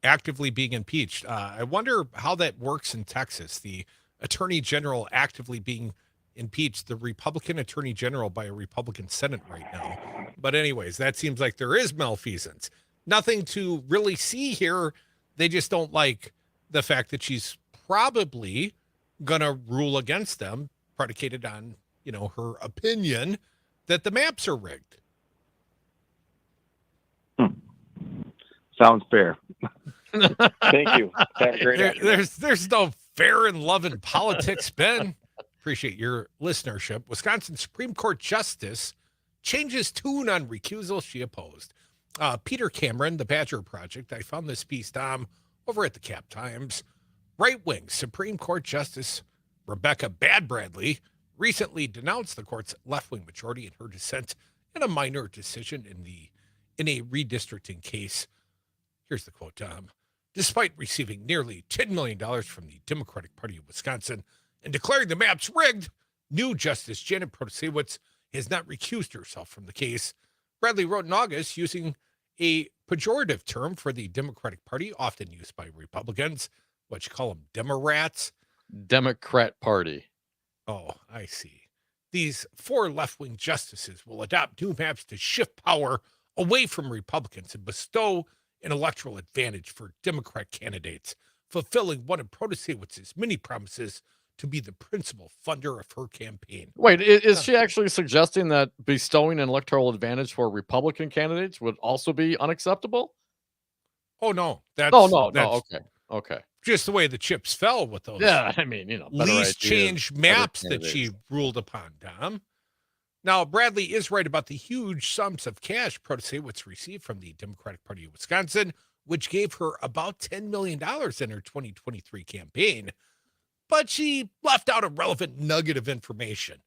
actively being impeached. I wonder how that works in Texas. The attorney general actively being impeached, the Republican attorney general by a Republican Senate right now. But anyways, that seems like there is malfeasance. Nothing to really see here. They just don't like the fact that she's probably going to rule against them, predicated on, her opinion that the maps are rigged. Sounds fair. Thank you. Have a great afternoon. There's no fair and love in politics, Ben. Appreciate your listenership. Wisconsin Supreme Court Justice changes tune on recusal she opposed. Peter Cameron, the Badger Project. I found this piece, Tom, over at the Cap Times. Right-wing Supreme Court Justice Rebecca Bad Bradley recently denounced the court's left-wing majority in her dissent in a minor decision in a redistricting case. Here's the quote, Tom. Despite receiving nearly $10 million from the Democratic Party of Wisconsin and declaring the maps rigged, new Justice Janet Protasiewicz has not recused herself from the case. Bradley wrote in August using a pejorative term for the Democratic Party, often used by Republicans. What you call them, Demorats? Democrat Party. Oh, I see. These 4 left-wing justices will adopt new maps to shift power away from Republicans and bestow an electoral advantage for Democrat candidates, fulfilling one of Protasiewicz's many promises to be the principal funder of her campaign. Wait, is she actually suggesting that bestowing an electoral advantage for Republican candidates would also be unacceptable? Oh, no. No. Okay. Just the way the chips fell with those. Yeah, I mean, least change maps that she ruled upon, Dom. Now, Bradley is right about the huge sums of cash Protasiewicz received from the Democratic Party of Wisconsin, which gave her about $10 million in her 2023 campaign. But she left out a relevant nugget of information.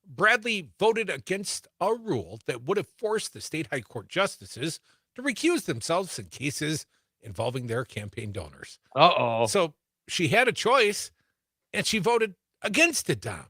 Bradley voted against a rule that would have forced the state high court justices to recuse themselves in cases involving their campaign donors. Uh-oh. So she had a choice, and she voted against it, Dom.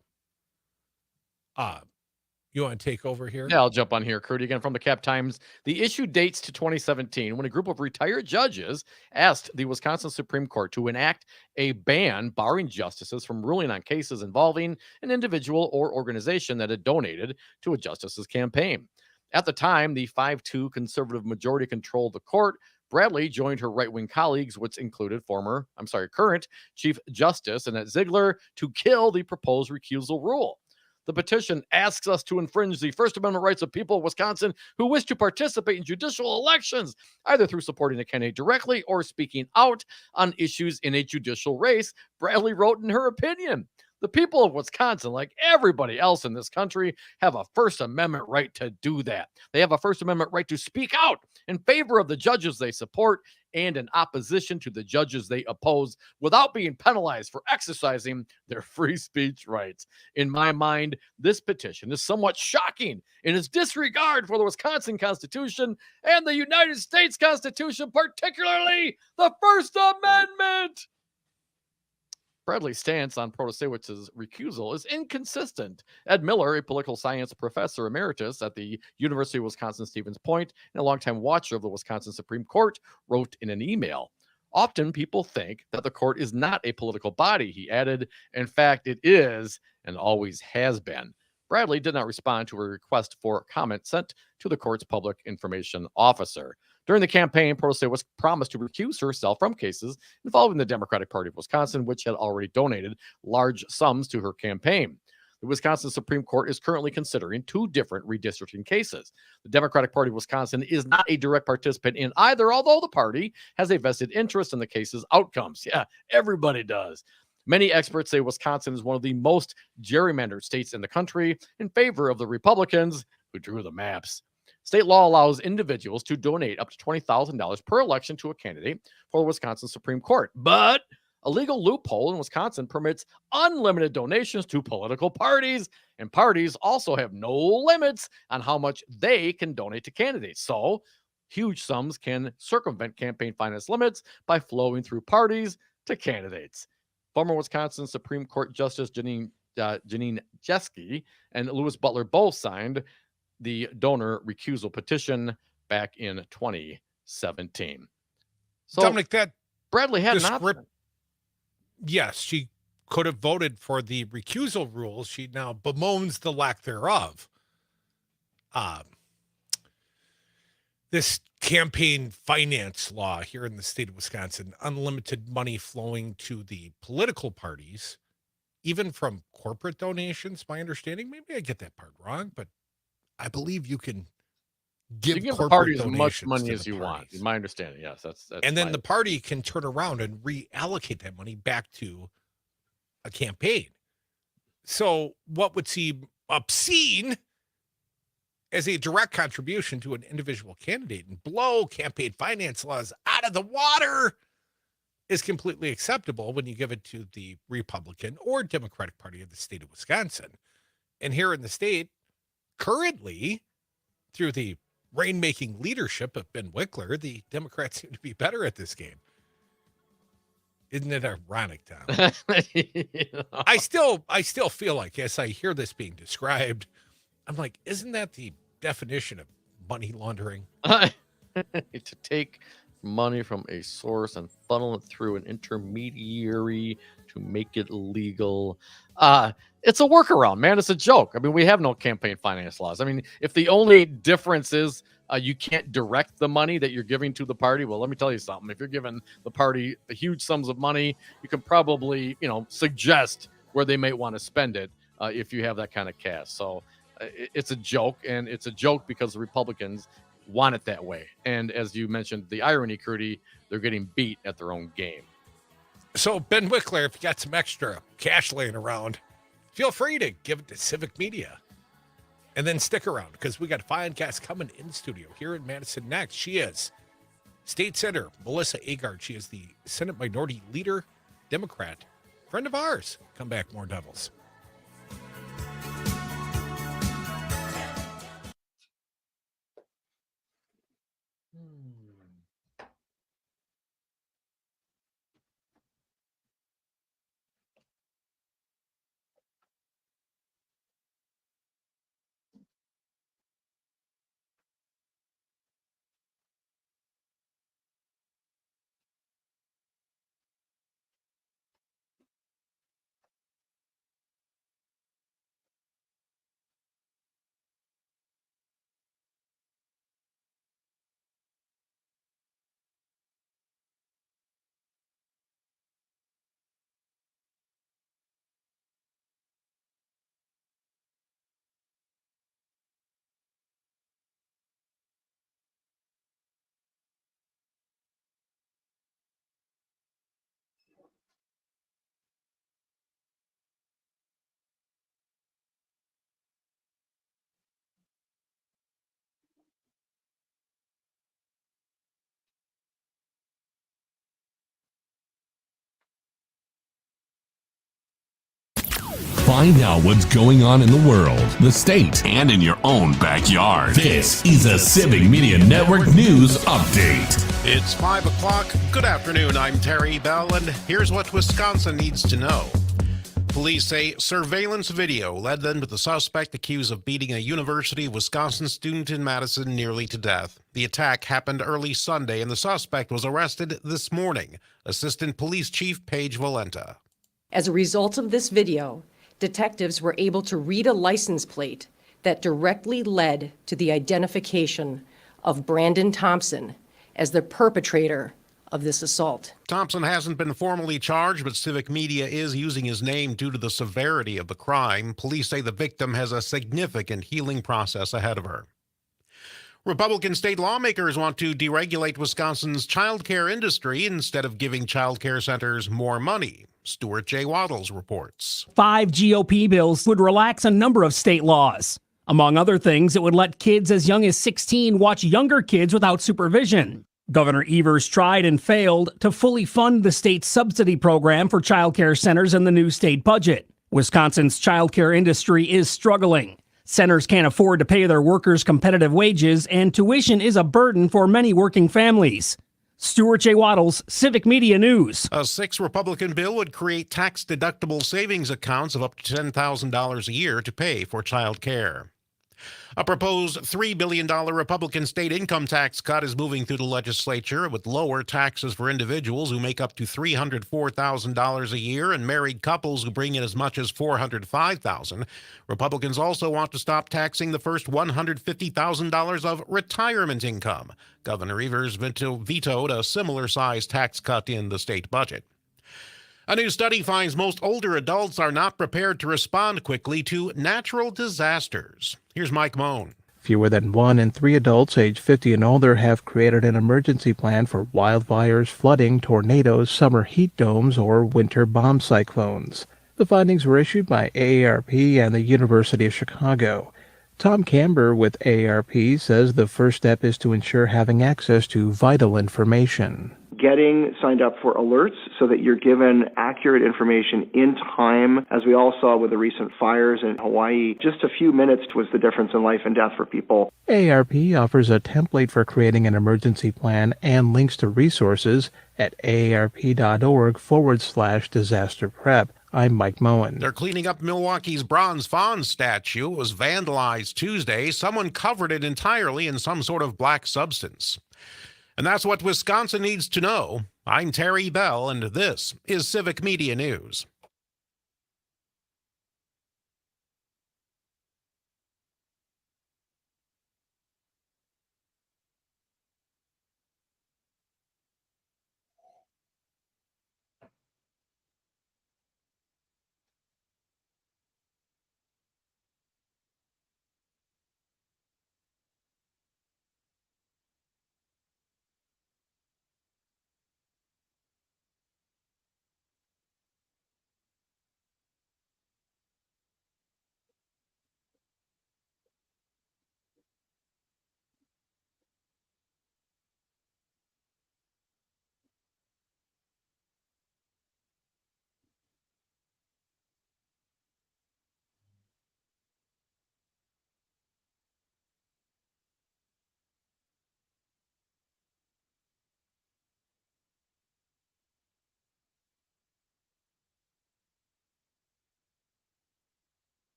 You want to take over here? Yeah, I'll jump on here. Crute again from the Cap Times. The issue dates to 2017 when a group of retired judges asked the Wisconsin Supreme Court to enact a ban barring justices from ruling on cases involving an individual or organization that had donated to a justice's campaign. At the time, the 5-2 conservative majority controlled the court. Bradley joined her right-wing colleagues, which included current Chief Justice Annette Ziegler, to kill the proposed recusal rule. The petition asks us to infringe the First Amendment rights of people of Wisconsin who wish to participate in judicial elections, either through supporting a candidate directly or speaking out on issues in a judicial race, Bradley wrote in her opinion. The people of Wisconsin, like everybody else in this country, have a First Amendment right to do that. They have a First Amendment right to speak out in favor of the judges they support and in opposition to the judges they oppose without being penalized for exercising their free speech rights. In my mind, this petition is somewhat shocking in its disregard for the Wisconsin Constitution and the United States Constitution, particularly the First Amendment. Bradley's stance on Protasiewicz's recusal is inconsistent. Ed Miller, a political science professor emeritus at the University of Wisconsin-Stevens Point and a longtime watcher of the Wisconsin Supreme Court, wrote in an email, "Often people think that the court is not a political body," he added. "In fact, it is and always has been." Bradley did not respond to a request for comment sent to the court's public information officer. During the campaign, Protasiewicz promised to recuse herself from cases involving the Democratic Party of Wisconsin, which had already donated large sums to her campaign. The Wisconsin Supreme Court is currently considering 2 different redistricting cases. The Democratic Party of Wisconsin is not a direct participant in either, although the party has a vested interest in the case's outcomes. Yeah, everybody does. Many experts say Wisconsin is one of the most gerrymandered states in the country in favor of the Republicans who drew the maps. State law allows individuals to donate up to $20,000 per election to a candidate for the Wisconsin Supreme Court. But a legal loophole in Wisconsin permits unlimited donations to political parties, and parties also have no limits on how much they can donate to candidates. So huge sums can circumvent campaign finance limits by flowing through parties to candidates. Former Wisconsin Supreme Court Justice Janine Jeske and Louis Butler both signed the donor recusal petition back in 2017. So Dominic, that Bradley had an option. Yes, she could have voted for the recusal rules. She now bemoans the lack thereof. This campaign finance law here in the state of Wisconsin, unlimited money flowing to the political parties, even from corporate donations, my understanding, maybe I get that part wrong, but I believe you can give the party as much money as you want. In my understanding, yes. That's and then the party can turn around and reallocate that money back to a campaign. So what would seem obscene as a direct contribution to an individual candidate and blow campaign finance laws out of the water is completely acceptable when you give it to the Republican or Democratic Party of the state of Wisconsin. And here in the state, currently, through the rainmaking leadership of Ben Wickler, the Democrats seem to be better at this game. Isn't it ironic, Tom? I still feel like, as I hear this being described, I'm like, isn't that the definition of money laundering? To take money from a source and funnel it through an intermediary to make it legal. It's a workaround, man. It's a joke. I mean, we have no campaign finance laws. I mean, if the only difference is you can't direct the money that you're giving to the party, well, let me tell you something. If you're giving the party huge sums of money, you can probably, suggest where they may want to spend it if you have that kind of cash. So it's a joke, and it's a joke because the Republicans want it that way. And as you mentioned, the irony, Crudy, they're getting beat at their own game. So Ben Wickler, if you got some extra cash laying around, feel free to give it to Civic Media. And then stick around, because we got a fine guest coming in studio here in Madison next. She is State Senator Melissa Agard. She is the Senate Minority Leader, Democrat, friend of ours. Come back, more Devils. Find out what's going on in the world, the state, and in your own backyard. This is a Civic Media Network News Update. It's 5 o'clock. Good afternoon. I'm Terry Bell, and here's what Wisconsin needs to know. Police say surveillance video led them to the suspect accused of beating a University of Wisconsin student in Madison nearly to death. The attack happened early Sunday, and the suspect was arrested this morning. Assistant Police Chief Paige Valenta. As a result of this video, detectives were able to read a license plate that directly led to the identification of Brandon Thompson as the perpetrator of this assault. Thompson hasn't been formally charged, but Civic Media is using his name due to the severity of the crime. Police say the victim has a significant healing process ahead of her. Republican state lawmakers want to deregulate Wisconsin's child care industry instead of giving child care centers more money. Stuart J. Waddles reports. 5 GOP bills would relax a number of state laws. Among other things, it would let kids as young as 16 watch younger kids without supervision. Governor Evers tried and failed to fully fund the state's subsidy program for childcare centers in the new state budget. Wisconsin's childcare industry is struggling. Centers can't afford to pay their workers competitive wages, and tuition is a burden for many working families. Stuart J. Waddles, Civic Media News. A 6 Republican bill would create tax-deductible savings accounts of up to $10,000 a year to pay for child care. A proposed $3 billion Republican state income tax cut is moving through the legislature. It would lower taxes for individuals who make up to $304,000 a year and married couples who bring in as much as $405,000. Republicans also want to stop taxing the first $150,000 of retirement income. Governor Evers vetoed a similar-sized tax cut in the state budget. A new study finds most older adults are not prepared to respond quickly to natural disasters. Here's Mike Moan. Fewer than 1 in 3 adults age 50 and older have created an emergency plan for wildfires, flooding, tornadoes, summer heat domes, or winter bomb cyclones. The findings were issued by AARP and the University of Chicago. Tom Camber with AARP says the first step is to ensure having access to vital information. Getting signed up for alerts so that you're given accurate information in time. As we all saw with the recent fires in Hawaii, just a few minutes was the difference in life and death for people. AARP offers a template for creating an emergency plan and links to resources at aarp.org/disaster prep. I'm Mike Moen. They're cleaning up Milwaukee's bronze fawn statue. It was vandalized Tuesday. Someone covered it entirely in some sort of black substance. And that's what Wisconsin needs to know. I'm Terry Bell, and this is Civic Media News.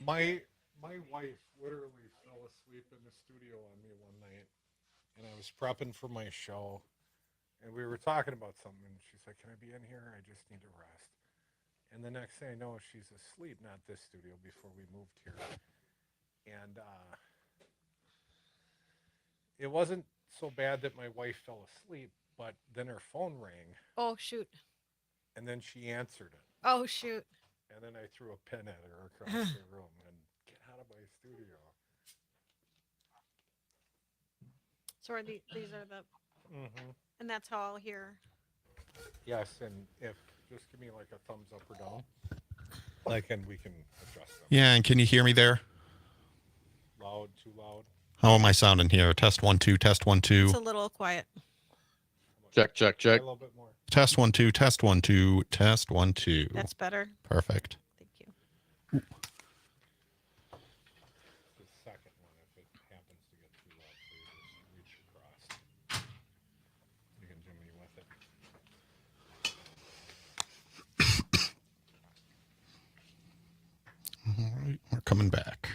My wife literally fell asleep in the studio on me one night, and I was prepping for my show, and we were talking about something, and she's like, "Can I be in here? I just need to rest." And the next thing I know, she's asleep, not this studio, before we moved here. And it wasn't so bad that my wife fell asleep, but then her phone rang. Oh, shoot. And then she answered it. Oh, shoot. And then I threw a pin at her across the room and get out of my studio. So are these are the, and that's how I'll hear. Yes, and if just give me like a thumbs up or down, like, and we can adjust them. Yeah, and can you hear me there? Loud, too loud. How am I sounding here? Test 1 2, test 1 2. It's a little quiet. Check, check, check. A little bit more. Test 1 2, test 1 2, test 1 2. That's better. Perfect. Thank you. The second one, if it happens to get too loud, so you just reach across. You can zoom me with it. All right, we're coming back.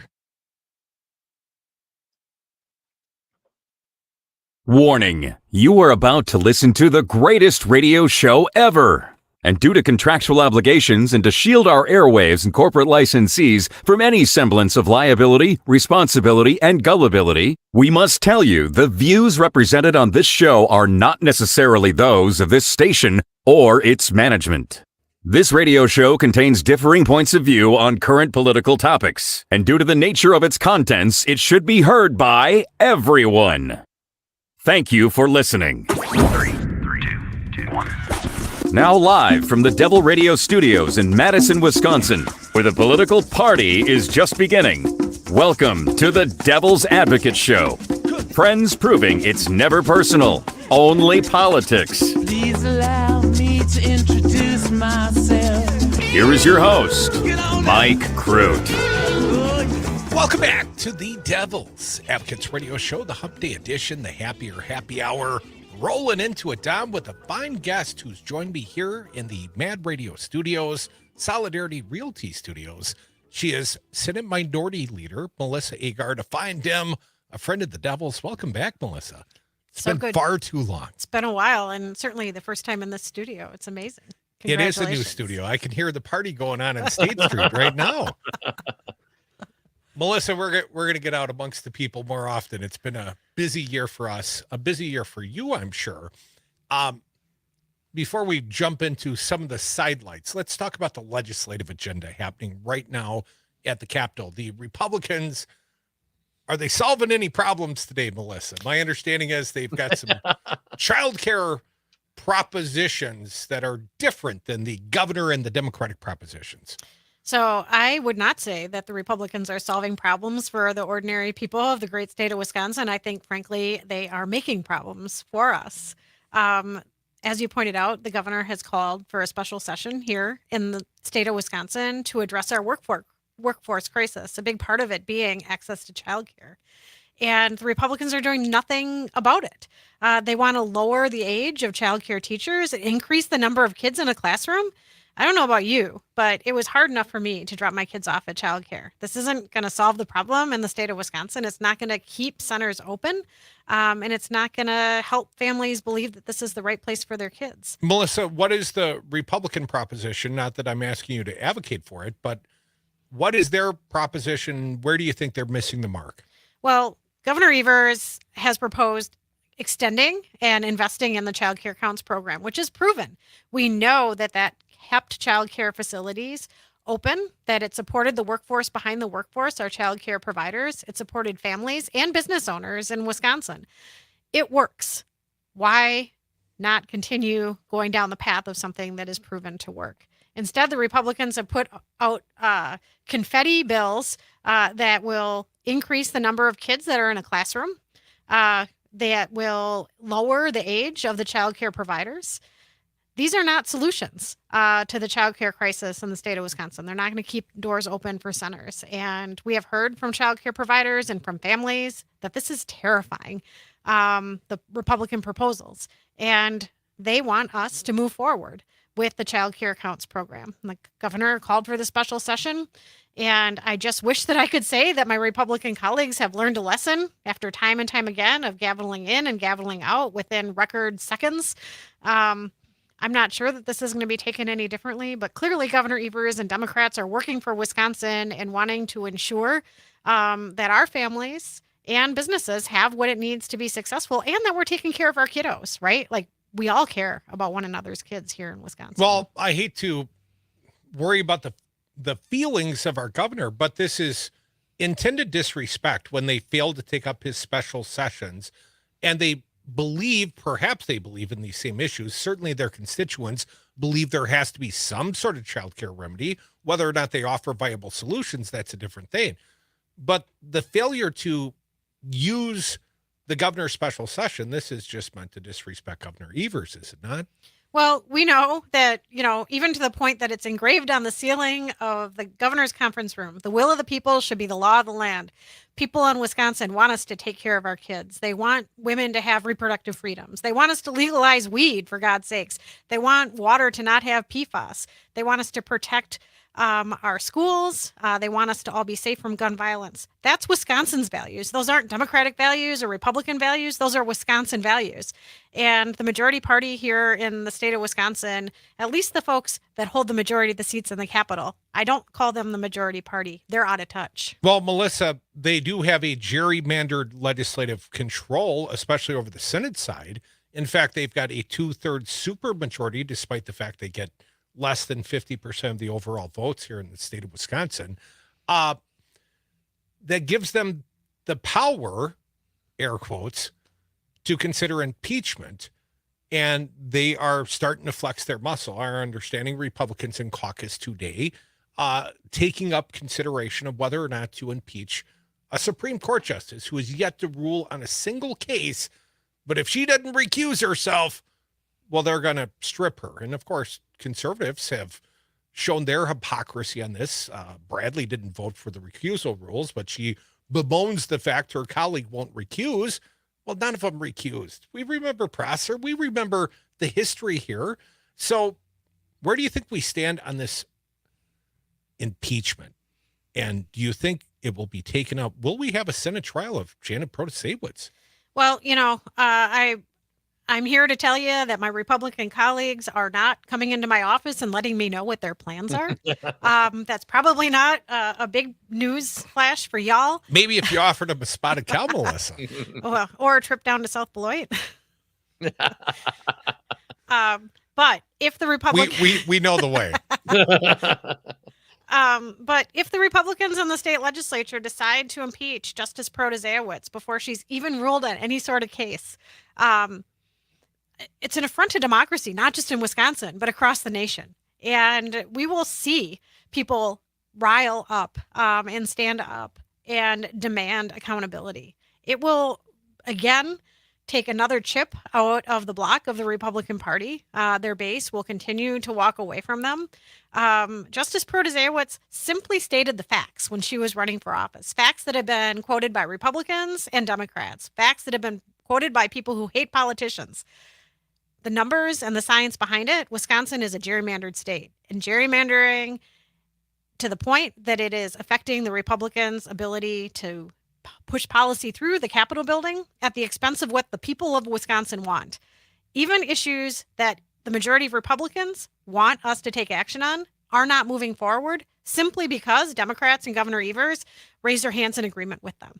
Warning, you are about to listen to the greatest radio show ever. And due to contractual obligations and to shield our airwaves and corporate licensees from any semblance of liability, responsibility, and gullibility, we must tell you the views represented on this show are not necessarily those of this station or its management. This radio show contains differing points of view on current political topics, and due to the nature of its contents, it should be heard by everyone. Thank you for listening. 3, 2, 1. Now live from the Devil Radio Studios in Madison, Wisconsin, where the political party is just beginning. Welcome to the Devil's Advocate Show. Friends proving it's never personal, only politics. Please allow me to introduce myself. Here is your host, Mike Crute. Welcome back to the Devil's Advocates Radio Show, the Hump Day edition, the Happier Happy Hour. Rolling into it, Dom, with a fine guest who's joined me here in the Mad Radio Studios, Solidarity Realty Studios. She is Senate Minority Leader Melissa Agard, a fine Dem, a friend of the Devil's. Welcome back, Melissa. It's So been good. far too long. It's been a while, and certainly the first time in this studio. It's amazing. It is a new Congratulations. studio. I can hear the party going on State Street right now. Melissa, we're going to get out amongst the people more often. It's been a busy year for us, a busy year for you, I'm sure. Before we jump into some of the sidelights, let's talk about the legislative agenda happening right now at the Capitol. The Republicans, are they solving any problems today, Melissa? My understanding is they've got some childcare propositions that are different than the governor and the Democratic propositions. So I would not say that the Republicans are solving problems for the ordinary people of the great state of Wisconsin. I think, frankly, they are making problems for us. As you pointed out, the governor has called for a special session here in the state of Wisconsin to address our workforce crisis, a big part of it being access to childcare. And the Republicans are doing nothing about it. They want to lower the age of childcare teachers, increase the number of kids in a classroom. I don't know about you, but it was hard enough for me to drop my kids off at childcare. This isn't going to solve the problem in the state of Wisconsin. It's not going to keep centers open, and it's not going to help families believe that this is the right place for their kids. Melissa, what is the Republican proposition? Not that I'm asking you to advocate for it, but what is their proposition? Where do you think they're missing the mark? Well, Governor Evers has proposed extending and investing in the child care counts program, which is proven. We know that kept child care facilities open, that it supported the workforce behind the workforce, our child care providers. It supported families and business owners in Wisconsin. It works. Why not continue going down the path of something that is proven to work? Instead, the Republicans have put out confetti bills that will increase the number of kids that are in a classroom, that will lower the age of the child care providers. These are not solutions to the child care crisis in the state of Wisconsin. They're not going to keep doors open for centers. And we have heard from child care providers and from families that this is terrifying, the Republican proposals. And they want us to move forward with the child care counts program. The governor called for the special session. And I just wish that I could say that my Republican colleagues have learned a lesson after time and time again of gaveling in and gaveling out within record seconds. I'm not sure that this is going to be taken any differently, but clearly Governor Evers and Democrats are working for Wisconsin and wanting to ensure that our families and businesses have what it needs to be successful and that we're taking care of our kiddos, right? Like we all care about one another's kids here in Wisconsin. Well, I hate to worry about the feelings of our governor, but this is intended disrespect when they fail to take up his special sessions and perhaps they believe in these same issues. Certainly their constituents believe there has to be some sort of childcare remedy. Whether or not they offer viable solutions, that's a different thing. But the failure to use the governor's special session, this is just meant to disrespect Governor Evers, is it not? Well, we know that, even to the point that it's engraved on the ceiling of the governor's conference room, the will of the people should be the law of the land. People in Wisconsin want us to take care of our kids. They want women to have reproductive freedoms. They want us to legalize weed, for God's sakes. They want water to not have PFAS. They want us to protect our schools. They want us to all be safe from gun violence. That's Wisconsin's values. Those aren't Democratic values or Republican values. Those are Wisconsin values. And the majority party here in the state of Wisconsin, at least the folks that hold the majority of the seats in the Capitol, I don't call them the majority party. They're out of touch. Well, Melissa, they do have a gerrymandered legislative control, especially over the Senate side. In fact, they've got a 2/3 supermajority, despite the fact they get less than 50% of the overall votes here in the state of Wisconsin. That gives them the power, air quotes, to consider impeachment. And they are starting to flex their muscle. Our understanding, Republicans in caucus today, taking up consideration of whether or not to impeach a Supreme Court justice who is yet to rule on a single case. But if she doesn't recuse herself, well, they're going to strip her. And of course, conservatives have shown their hypocrisy on this. Bradley didn't vote for the recusal rules, but she bemoans the fact her colleague won't recuse. Well, none of them recused. We remember Prosser. We remember the history here. So where do you think we stand on this impeachment? And do you think it will be taken up? Will we have a Senate trial of Janet Protasiewicz? Well, I'm here to tell you that my Republican colleagues are not coming into my office and letting me know what their plans are. That's probably not a big news flash for y'all. Maybe if you offered them a spotted cow, Melissa. Well, or a trip down to South Beloit. But if the Republicans... We know the way. But if the Republicans in the state legislature decide to impeach Justice Protasiewicz before she's even ruled on any sort of case, it's an affront to democracy, not just in Wisconsin, but across the nation. And we will see people rile up and stand up and demand accountability. It will, again, take another chip out of the block of the Republican Party. Their base will continue to walk away from them. Justice Protasiewicz simply stated the facts when she was running for office. Facts that have been quoted by Republicans and Democrats. Facts that have been quoted by people who hate politicians. The numbers and the science behind it, Wisconsin is a gerrymandered state. And gerrymandering to the point that it is affecting the Republicans' ability to push policy through the Capitol building at the expense of what the people of Wisconsin want. Even issues that the majority of Republicans want us to take action on are not moving forward simply because Democrats and Governor Evers raised their hands in agreement with them.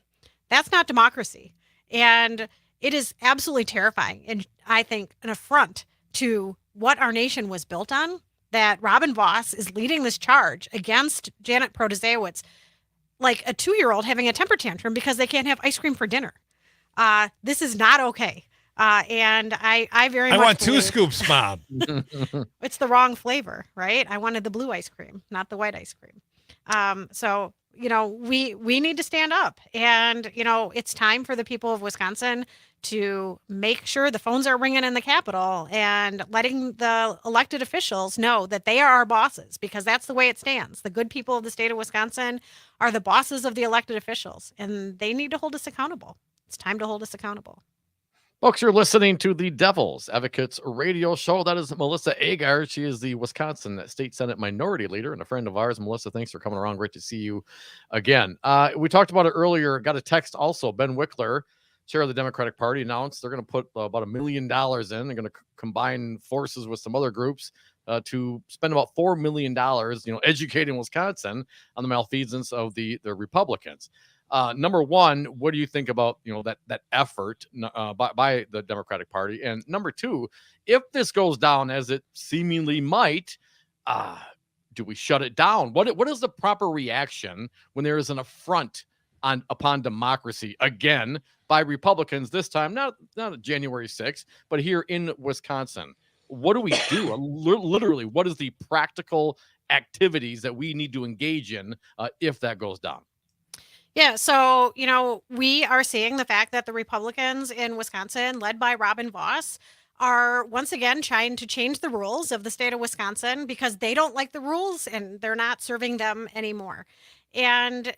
That's not democracy. And it is absolutely terrifying and I think an affront to what our nation was built on, that Robin Vos is leading this charge against Janet Protasiewicz like a 2-year-old having a temper tantrum because they can't have ice cream for dinner. This is not okay. And I very much want believe 2 scoops, Mom. It's the wrong flavor, right? I wanted the blue ice cream, not the white ice cream. So, we need to stand up and, it's time for the people of Wisconsin to make sure the phones are ringing in the Capitol and letting the elected officials know that they are our bosses, because that's the way it stands. The good people of the state of Wisconsin are the bosses of the elected officials, and they need to hold us accountable. It's time to hold us accountable. Folks, you're listening to the Devil's Advocates radio show. That is Melissa Agard. She is the Wisconsin State Senate Minority Leader and a friend of ours. Melissa, thanks for coming around. Great to see you again. We talked about it earlier. Got a text also. Ben Wickler, chair of the Democratic Party, announced they're going to put about $1 million in. They're going to combine forces with some other groups to spend about $4 million, educating Wisconsin on the malfeasance of the Republicans. Number one, what do you think about that effort by the Democratic Party? And number two, if this goes down as it seemingly might, do we shut it down? What is the proper reaction when there is an affront upon democracy again by Republicans? This time, not January 6th, but here in Wisconsin. What do we do? Literally, what is the practical activities that we need to engage in if that goes down? Yeah, so, we are seeing the fact that the Republicans in Wisconsin, led by Robin Vos, are once again trying to change the rules of the state of Wisconsin because they don't like the rules and they're not serving them anymore. And,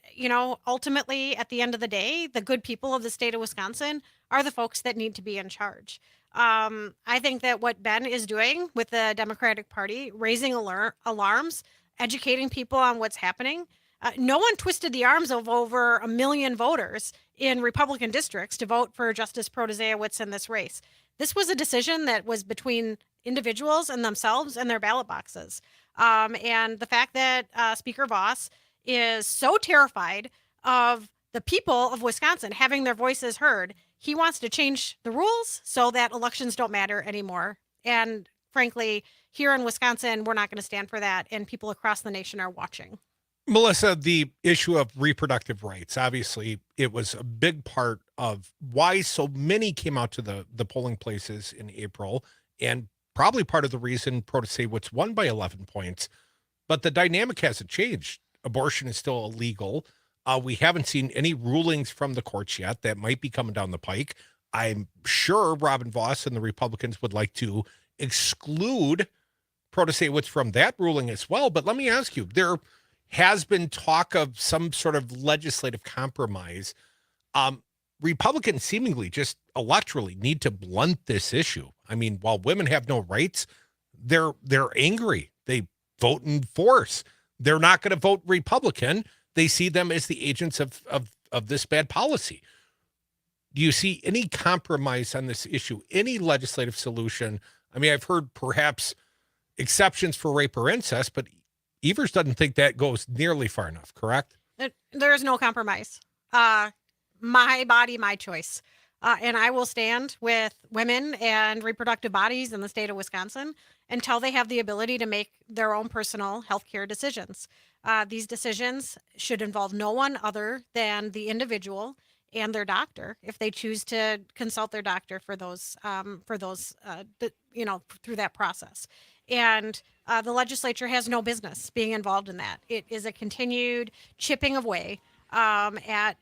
ultimately, at the end of the day, the good people of the state of Wisconsin are the folks that need to be in charge. I think that what Ben is doing with the Democratic Party, raising alarms, educating people on what's happening. No one twisted the arms of over 1 million voters in Republican districts to vote for Justice Protasiewicz in this race. This was a decision that was between individuals and themselves and their ballot boxes. And the fact that Speaker Voss is so terrified of the people of Wisconsin having their voices heard, he wants to change the rules so that elections don't matter anymore. And frankly, here in Wisconsin, we're not going to stand for that. And people across the nation are watching. Melissa, the issue of reproductive rights, obviously, it was a big part of why so many came out to the polling places in April, and probably part of the reason Protasiewicz won by 11 points. But the dynamic hasn't changed. Abortion is still illegal. We haven't seen any rulings from the courts yet that might be coming down the pike. I'm sure Robin Voss and the Republicans would like to exclude Protasiewicz from that ruling as well. But let me ask you, there has been talk of some sort of legislative compromise. Republicans seemingly just electorally need to blunt this issue. I mean, while women have no rights, they're angry. They vote in force. They're not going to vote Republican. They see them as the agents of this bad policy. Do you see any compromise on this issue? Any legislative solution? I mean, I've heard perhaps exceptions for rape or incest, but Evers doesn't think that goes nearly far enough, correct? There is no compromise. My body, my choice. And I will stand with women and reproductive bodies in the state of Wisconsin until they have the ability to make their own personal healthcare decisions. These decisions should involve no one other than the individual and their doctor, if they choose to consult their doctor for those, through that process. And the legislature has no business being involved in that. It is a continued chipping away at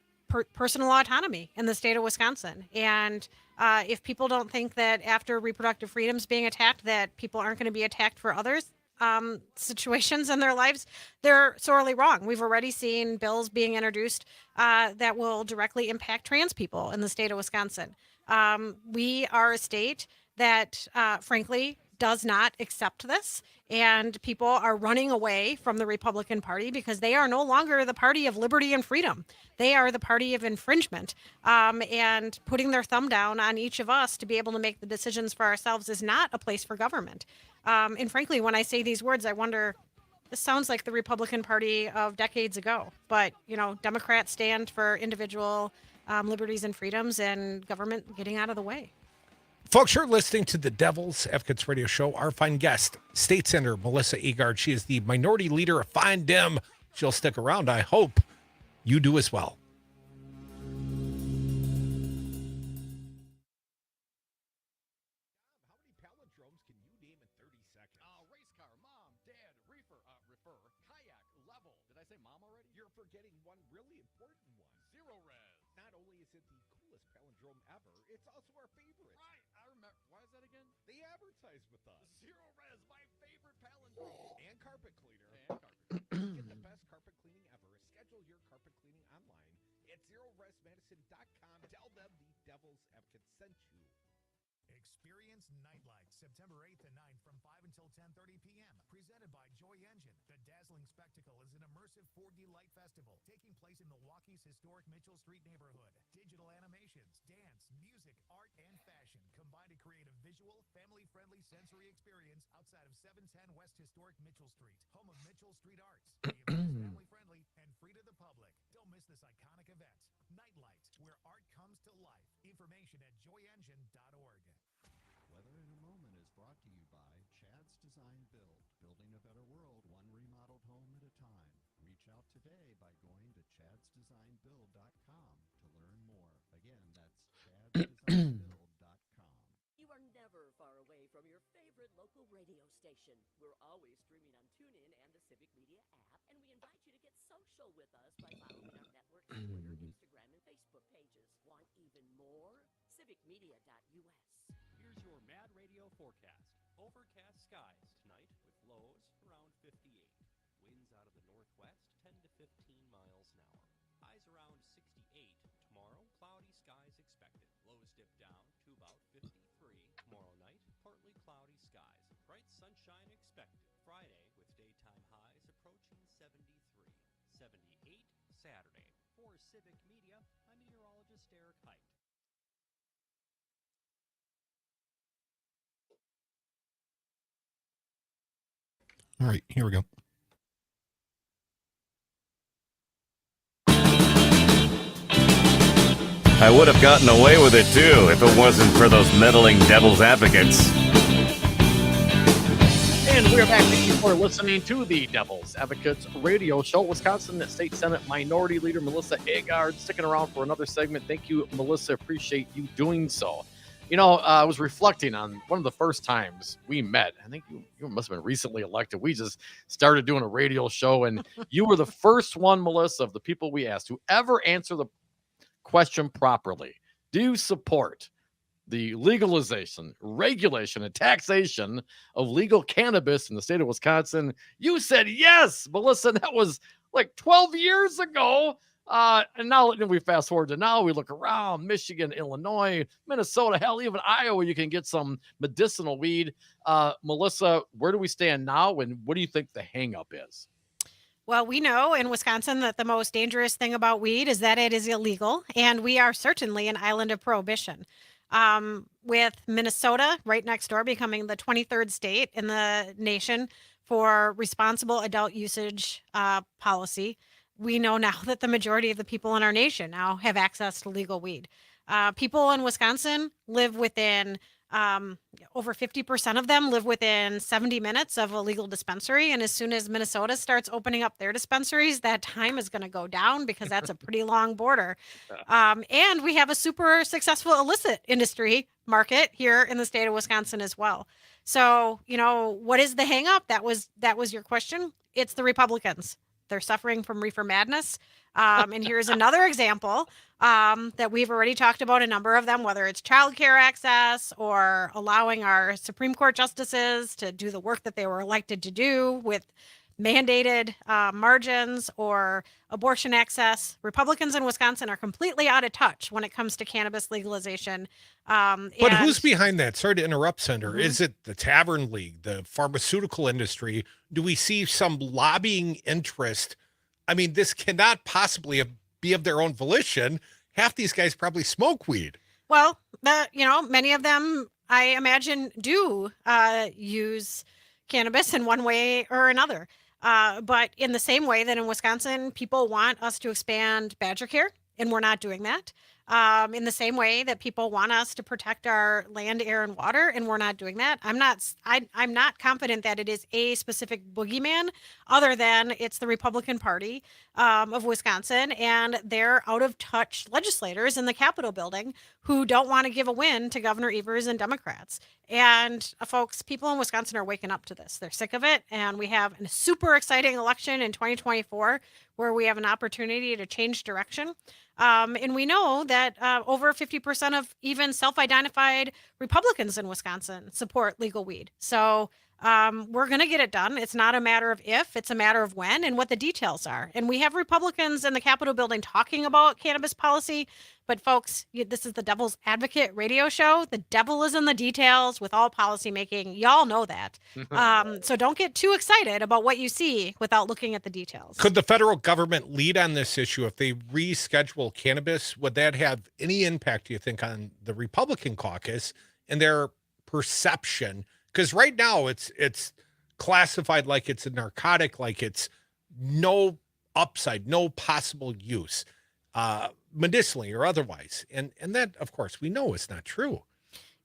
personal autonomy in the state of Wisconsin. And if people don't think that after reproductive freedoms being attacked, that people aren't going to be attacked for others situations in their lives, they're sorely wrong. We've already seen bills being introduced that will directly impact trans people in the state of Wisconsin. We are a state that, frankly, does not accept this, and people are running away from the Republican Party because they are no longer the party of liberty and freedom. They are the party of infringement, and putting their thumb down on each of us to be able to make the decisions for ourselves is not a place for government. And frankly, when I say these words, I wonder, this sounds like the Republican Party of decades ago, but Democrats stand for individual liberties and freedoms, and government getting out of the way. Folks, you're listening to the Devil's Advocates Radio Show. Our fine guest, State Senator Melissa Agard. She is the minority leader of Fine Dem. She'll stick around. I hope you do as well. How many palindromes can you name in 30 seconds? Race car, mom, dad, reefer, kayak, level. Did I say mom already? You're forgetting one really important one. Zero res. Not only is it the coolest palindrome ever, it's also our favorite. Right, I remember. Why is that again? They advertise with us. Zero res, my favorite palindrome. And carpet cleaner. And Get the best carpet cleaning ever. Schedule your carpet cleaning online at zeroresmadison.com. Tell them the Devil's Advocate sent you. Experience Nightlight, September 8th and 9th from 5 until 10:30 p.m. Presented by Joy Engine. The dazzling spectacle is an immersive 4D light festival taking place in Milwaukee's historic Mitchell Street neighborhood. Digital animations, dance, music, art, and fashion combine to create a visual, family-friendly sensory experience outside of 710 West Historic Mitchell Street, home of Mitchell Street Arts. The event is family-friendly and free to the public. Don't miss this iconic event. Nightlight, where art comes to life. Information at joyengine.org. Weather in a Moment is brought to you by Chad's Design Build, building a better world one remodeled home at a time. Reach out today by going to chadsdesignbuild.com to learn more. Again, that's chadsdesignbuild.com. You are never far away from your favorite local radio station. We're always streaming on TuneIn and the Civic Media app, and we invite you to get social with us by following our network Twitter, Instagram, and Facebook pages. Want even more? civicmedia.us. Here's your Mad Radio forecast. Overcast skies tonight with lows around 58. Winds out of the northwest 10 to 15 miles an hour. Highs around 68. Tomorrow, cloudy skies expected. Lows dip down to about 53. Tomorrow night, partly cloudy skies. Bright sunshine expected. Friday with daytime highs approaching Saturday. For Civic Media, I'm meteorologist Derrick Height. All right, here we go. I would have gotten away with it too if it wasn't for those meddling devil's advocates. And we're back. Thank you for listening to the Devil's Advocates radio show. Wisconsin State Senate Minority Leader Melissa Agard sticking around for another segment. Thank you, Melissa. Appreciate you doing so. You know, I was reflecting on one of the first times we met. I think you must have been recently elected. We just started doing a radio show, and you were the first one, Melissa, of the people we asked to ever answer the question properly. Do you support the legalization, regulation, and taxation of legal cannabis in the state of Wisconsin? You said yes, Melissa. That was like 12 years ago. And now we fast forward to now, we look around Michigan, Illinois, Minnesota, hell, even Iowa, you can get some medicinal weed. Melissa, where do we stand now? And what do you think the hang up is? Well, we know in Wisconsin that the most dangerous thing about weed is that it is illegal, and we are certainly an island of prohibition. With Minnesota right next door becoming the 23rd state in the nation for responsible adult usage policy, we know now that the majority of the people in our nation now have access to legal weed. People in Wisconsin live within over 50% of them live within 70 minutes of a legal dispensary. And as soon as Minnesota starts opening up their dispensaries, that time is going to go down because that's a pretty long border. And we have a super successful illicit industry market here in the state of Wisconsin as well. So, you know, what is the hang up? That was your question. It's the Republicans. They're suffering from reefer madness. And here's another example that we've already talked about, a number of them, whether it's childcare access or allowing our Supreme Court justices to do the work that they were elected to do with mandated margins or abortion access. Republicans in Wisconsin are completely out of touch when it comes to cannabis legalization. But who's behind that? Sorry to interrupt, Senator. Is it the Tavern League, the pharmaceutical industry? Do we see some lobbying interest? I mean, this cannot possibly be of their own volition. Half these guys probably smoke weed. Well, many of them, I imagine, do use cannabis in one way or another. But in the same way that in Wisconsin, people want us to expand badger care, and we're not doing that. In the same way that people want us to protect our land, air, and water, and we're not doing that. I'm not confident that it is a specific boogeyman, other than it's the Republican Party of Wisconsin, and they're out of touch legislators in the Capitol building who don't want to give a win to Governor Evers and Democrats. And folks, people in Wisconsin are waking up to this. They're sick of it, and we have a super exciting election in 2024 where we have an opportunity to change direction. And we know that over 50% of even self-identified Republicans in Wisconsin support legal weed. So we're going to get it done. It's not a matter of if, it's a matter of when and what the details are. And we have Republicans in the Capitol building talking about cannabis policy. But folks, this is the Devil's Advocate radio show. The devil is in the details with all policymaking. Y'all know that. So don't get too excited about what you see without looking at the details. Could the federal government lead on this issue if they reschedule cannabis? Would that have any impact, do you think, on the Republican caucus and their perception? Because right now it's classified like it's a narcotic, like it's no upside, no possible use, medicinally or otherwise. And that, of course, we know is not true.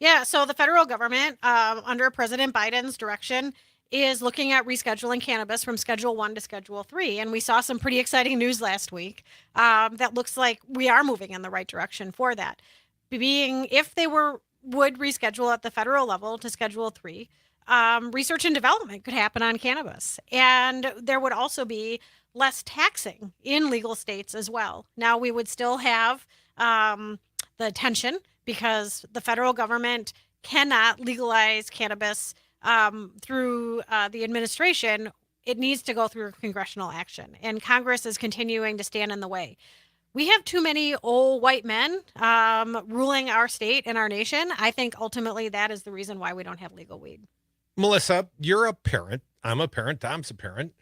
Yeah, so the federal government, under President Biden's direction, is looking at rescheduling cannabis from Schedule 1 to Schedule 3. And we saw some pretty exciting news last week that looks like we are moving in the right direction for that. If they would reschedule at the federal level to Schedule 3, research and development could happen on cannabis. And there would also be less taxing in legal states as well. Now, we would still have the tension because the federal government cannot legalize cannabis through the administration. It needs to go through congressional action, and Congress is continuing to stand in the way. We have too many old white men ruling our state and our nation. I think ultimately that is the reason why we don't have legal weed. Melissa, you're a parent. I'm a parent. Dom's a parent.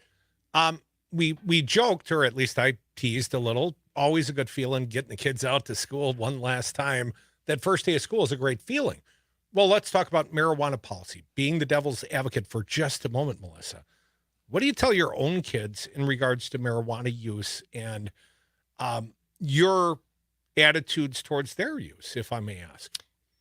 we joked, or at least I teased a little. Always a good feeling getting the kids out to school one last time. That first day of school is a great feeling. Well, let's talk about marijuana policy. Being the devil's advocate for just a moment, Melissa. What do you tell your own kids in regards to marijuana use and your attitudes towards their use, if I may ask?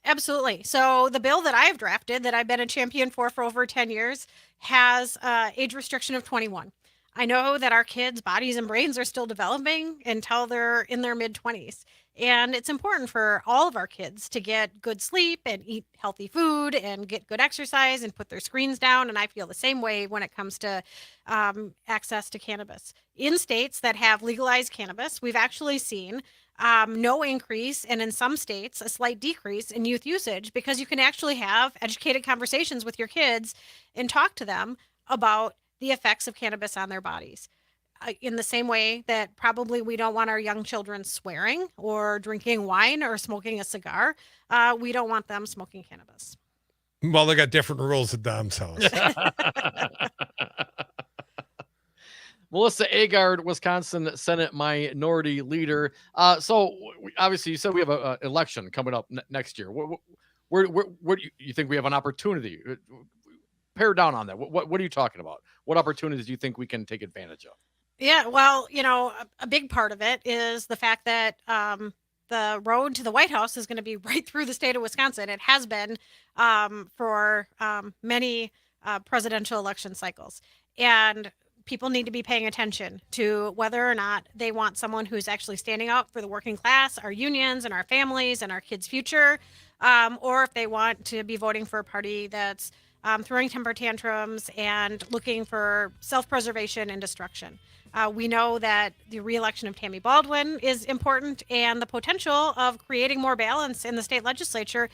Absolutely. So the bill that I've drafted, that I've been a champion for over 10 years, has age restriction of 21. I know that our kids' bodies and brains are still developing until they're in their mid-20s. And it's important for all of our kids to get good sleep and eat healthy food and get good exercise and put their screens down. And I feel the same way when it comes to access to cannabis. In states that have legalized cannabis, we've actually seen no increase, and in some states, a slight decrease in youth usage, because you can actually have educated conversations with your kids and talk to them about the effects of cannabis on their bodies. In the same way that probably we don't want our young children swearing or drinking wine or smoking a cigar, we don't want them smoking cannabis. Well, they got different rules at Dom's house. Melissa Agard, Wisconsin Senate Minority Leader. Obviously, you said we have an election coming up next year. Where do you think we have an opportunity? Pare down on that. What are you talking about? What opportunities do you think we can take advantage of? Yeah, well, a big part of it is the fact that the road to the White House is going to be right through the state of Wisconsin. It has been for many presidential election cycles. And people need to be paying attention to whether or not they want someone who's actually standing up for the working class, our unions and our families and our kids' future, or if they want to be voting for a party that's throwing temper tantrums and looking for self-preservation and destruction. We know that the reelection of Tammy Baldwin is important, and the potential of creating more balance in the state legislature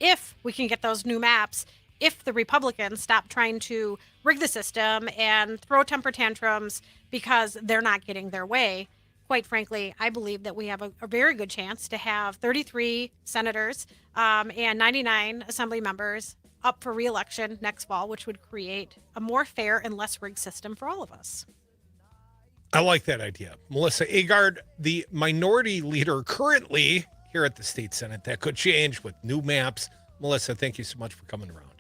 if we can get those new maps, if the Republicans stop trying to rig the system and throw temper tantrums because they're not getting their way. Quite frankly, I believe that we have a very good chance to have 33 senators and 99 assembly members up for re-election next fall, which would create a more fair and less rigged system for all of us. I like that idea. Melissa Agard, the minority leader currently here at the state Senate. That could change with new maps. Melissa, thank you so much for coming around.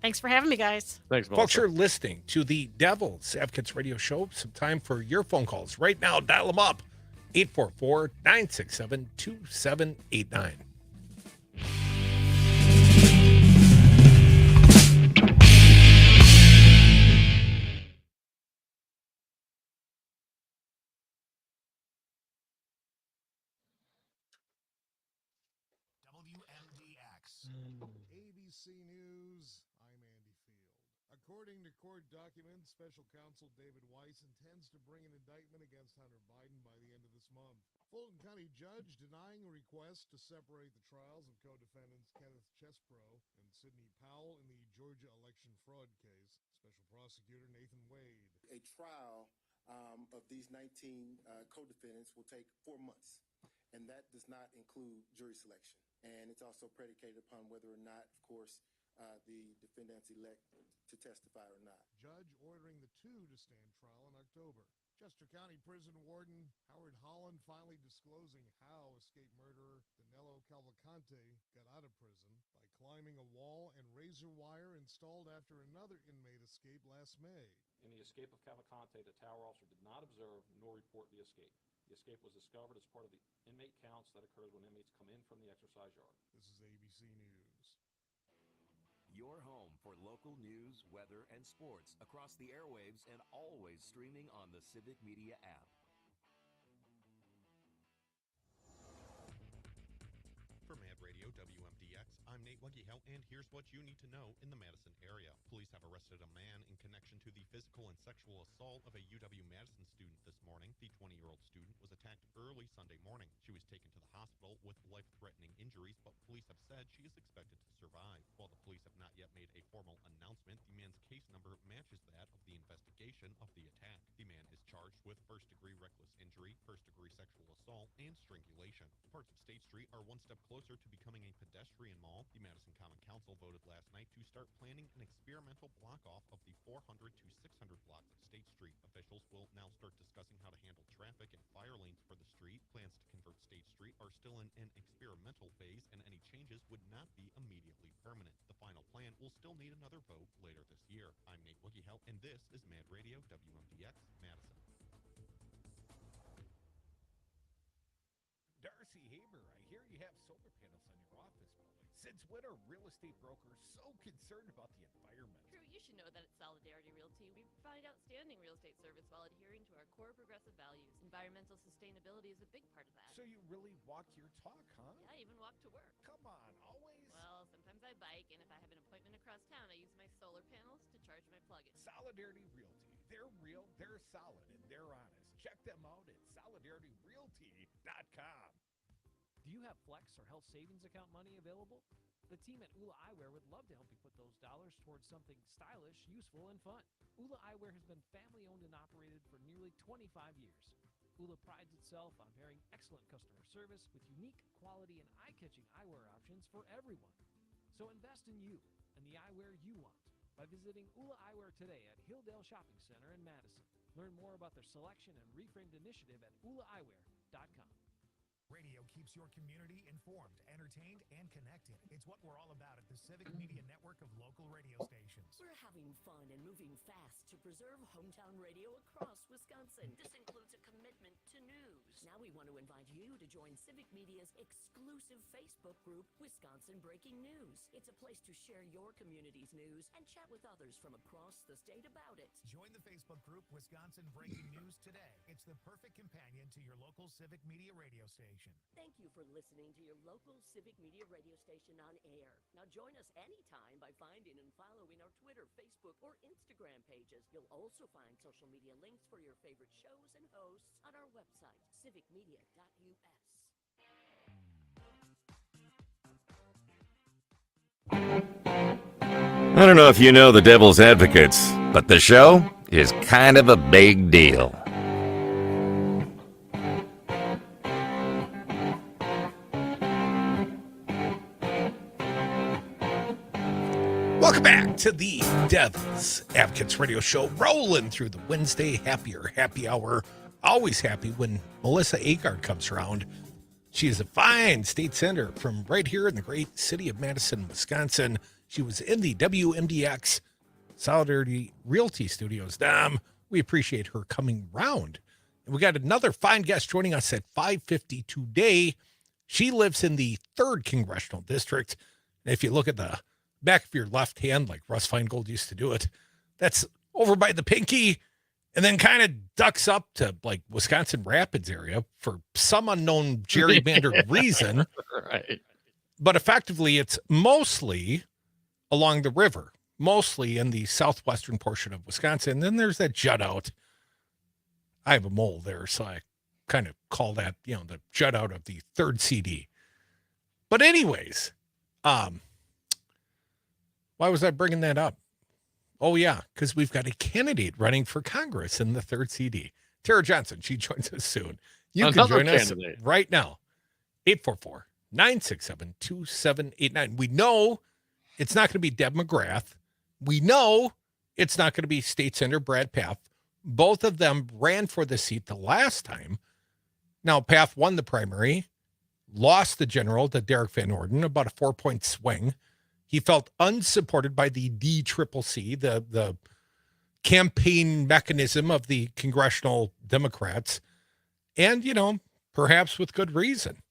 Thanks for having me, guys. Thanks, Melissa. Folks, you're listening to the Devil's Advocates Radio Show. Some time for your phone calls. Right now, dial them up. 844-967-2789. ABC News, I'm Andy Field. According to court documents, special counsel David Weiss intends to bring an indictment against Hunter Biden by the end of this month. Fulton County judge denying a request to separate the trials of co-defendants Kenneth Chespro and Sidney Powell in the Georgia election fraud case. Special prosecutor Nathan Wade. A trial of these 19 co-defendants will take 4 months, and that does not include jury selection. And it's also predicated upon whether or not, of course, the defendants elect to testify or not. Judge ordering the two to stand trial in October. Chester County Prison Warden Howard Holland finally disclosing how escaped murderer Danilo Cavalcante got out of prison by climbing a wall and razor wire installed after another inmate escaped last May. In the escape of Cavalcante, the tower officer did not observe nor report the escape. The escape was discovered as part of the inmate counts that occurs when inmates come in from the exercise yard. This is ABC News. Your home for local news, weather, and sports across the airwaves and always streaming on the Civic Media app. For Mad Radio WMDX, I'm Nate Wuggyhout, and here's what you need to know in the Madison area. Police have arrested a man in connection to the physical and sexual assault of a UW-Madison student this morning. The 20-year-old student was attacked early Sunday morning. She was taken to the hospital with life-threatening injuries, but police have said she is expected to survive. While the police have not yet made a formal announcement, the man's case number matches that of the investigation of the attack. The man is charged with first-degree reckless injury, first-degree sexual assault, and strangulation. Parts of State Street are one step closer to becoming a pedestrian mall. The Madison Common Council voted last night to start planning an experimental block-off of the 400 to 600 blocks of State Street. Officials will now start will still need another vote later this year. I'm Nate Wookiehelt, and this is Mad Radio WMDX Madison. Darcy Haber, I hear you have solar panels on your office building. Since when are real estate brokers so concerned about the environment? Crew, you should know that at Solidarity Realty, we provide outstanding real estate service while adhering to our core progressive values. Environmental sustainability is a big part of that. So you really walk your talk, huh? Yeah, I even walk to work. Come on, always? Well, sometimes I bike, and if I have an appointment across town, I use my solar panels to charge my plug-in. Solidarity Realty. They're real, they're solid, and they're honest. Check them out at solidarityrealty.com. Do you have flex or health savings account money available? The team at Ula Eyewear would love to help you put those dollars towards something stylish, useful, and fun. Ula Eyewear has been family-owned and operated for nearly 25 years. Ula prides itself on pairing excellent customer service with unique, quality, and eye-catching eyewear options for everyone. So invest in you and the eyewear you want by visiting Ula Eyewear today at Hilldale Shopping Center in Madison. Learn more about their selection and reframed initiative at ulaeyewear.com. Radio keeps your community informed, entertained, and connected. It's what we're all about at the Civic Media Network of local radio stations. We're having fun and moving fast to preserve hometown radio across Wisconsin. This includes a commitment to news. Now we want to invite you to join Civic Media's exclusive Facebook group, Wisconsin Breaking News. It's a place to share your community's news and chat with others from across the state about it. Join the Facebook group Wisconsin Breaking News today. It's the perfect companion to your local Civic Media radio station. Thank you for listening to your local Civic Media radio station on air. Now join us anytime by finding and following our Twitter, Facebook, or Instagram pages. You'll also find social media links for your favorite shows and hosts on our website, civicmedia.us. I don't know if you know the Devil's Advocates, but the show is kind of a big deal. Welcome back to the Devil's Advocates radio show, rolling through the Wednesday happy hour. Always happy when Melissa Agard comes around. She is a fine state senator from right here in the great city of Madison, Wisconsin. She was in the WMDX Solidarity Realty Studios. We appreciate her coming round. And we got another fine guest joining us at 5:50 today. She lives in the 3rd Congressional District. And if you look at the back of your left hand, like Russ Feingold used to do it, that's over by the pinky, and then kind of ducks up to like Wisconsin Rapids area for some unknown gerrymandered reason. Right. But effectively, it's mostly along the river, mostly in the southwestern portion of Wisconsin. And then there's that jut out. I have a mole there, so I kind of call that, the jut out of the 3rd CD. But anyways, why was I bringing that up? Oh, yeah, because we've got a candidate running for Congress in the 3rd CD. Tara Johnson, she joins us soon. You can join us right now. 844-967-2789. We know it's not going to be Deb McGrath. We know it's not going to be State Senator Brad Pfaff. Both of them ran for the seat the last time. Now, Pfaff won the primary, lost the general to Derrick Van Orden, about a 4-point swing. He felt unsupported by the DCCC, the campaign mechanism of the congressional Democrats. And, perhaps with good reason.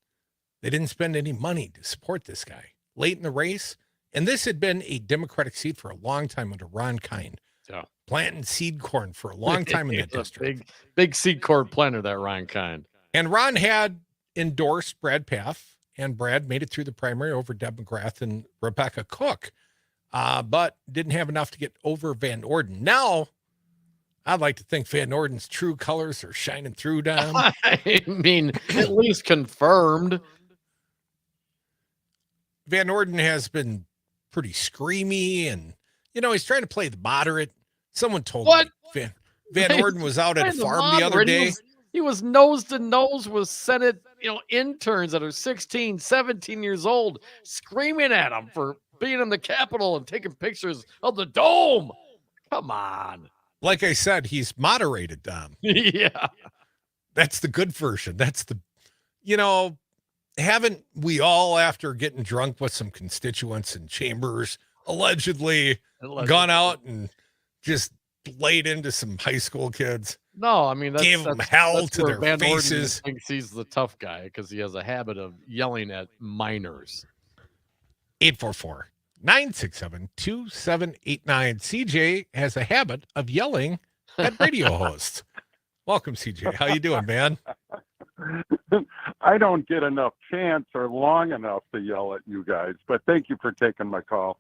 They didn't spend any money to support this guy late in the race. And this had been a Democratic seat for a long time under Ron Kind. Yeah. Planting seed corn for a long time in that district. Big seed corn planter, that Ron Kind. And Ron had endorsed Brad Pfaff. And Brad made it through the primary over Deb McGrath and Rebecca Cook, but didn't have enough to get over Van Orden. Now, I'd like to think Van Orden's true colors are shining through, Dom. I mean, at least confirmed. Van Orden has been pretty screamy, and, he's trying to play the moderate. Someone told me Van Orden was out at a farm the other day. He was nose to nose with Senate, interns that are 16, 17 years old, screaming at him for being in the Capitol and taking pictures of the dome. Come on. Like I said, he's moderated, Dom. Yeah. That's the good version. That's the, haven't we all, after getting drunk with some constituents in chambers, allegedly gone out and just laid into some high school kids. No, I mean, gave them hell to where their Van Orden faces. thinks he's the tough guy because he has a habit of yelling at minors. 844-967-2789. CJ has a habit of yelling at radio hosts. Welcome, CJ. How you doing, man? I don't get enough chance or long enough to yell at you guys, but thank you for taking my call.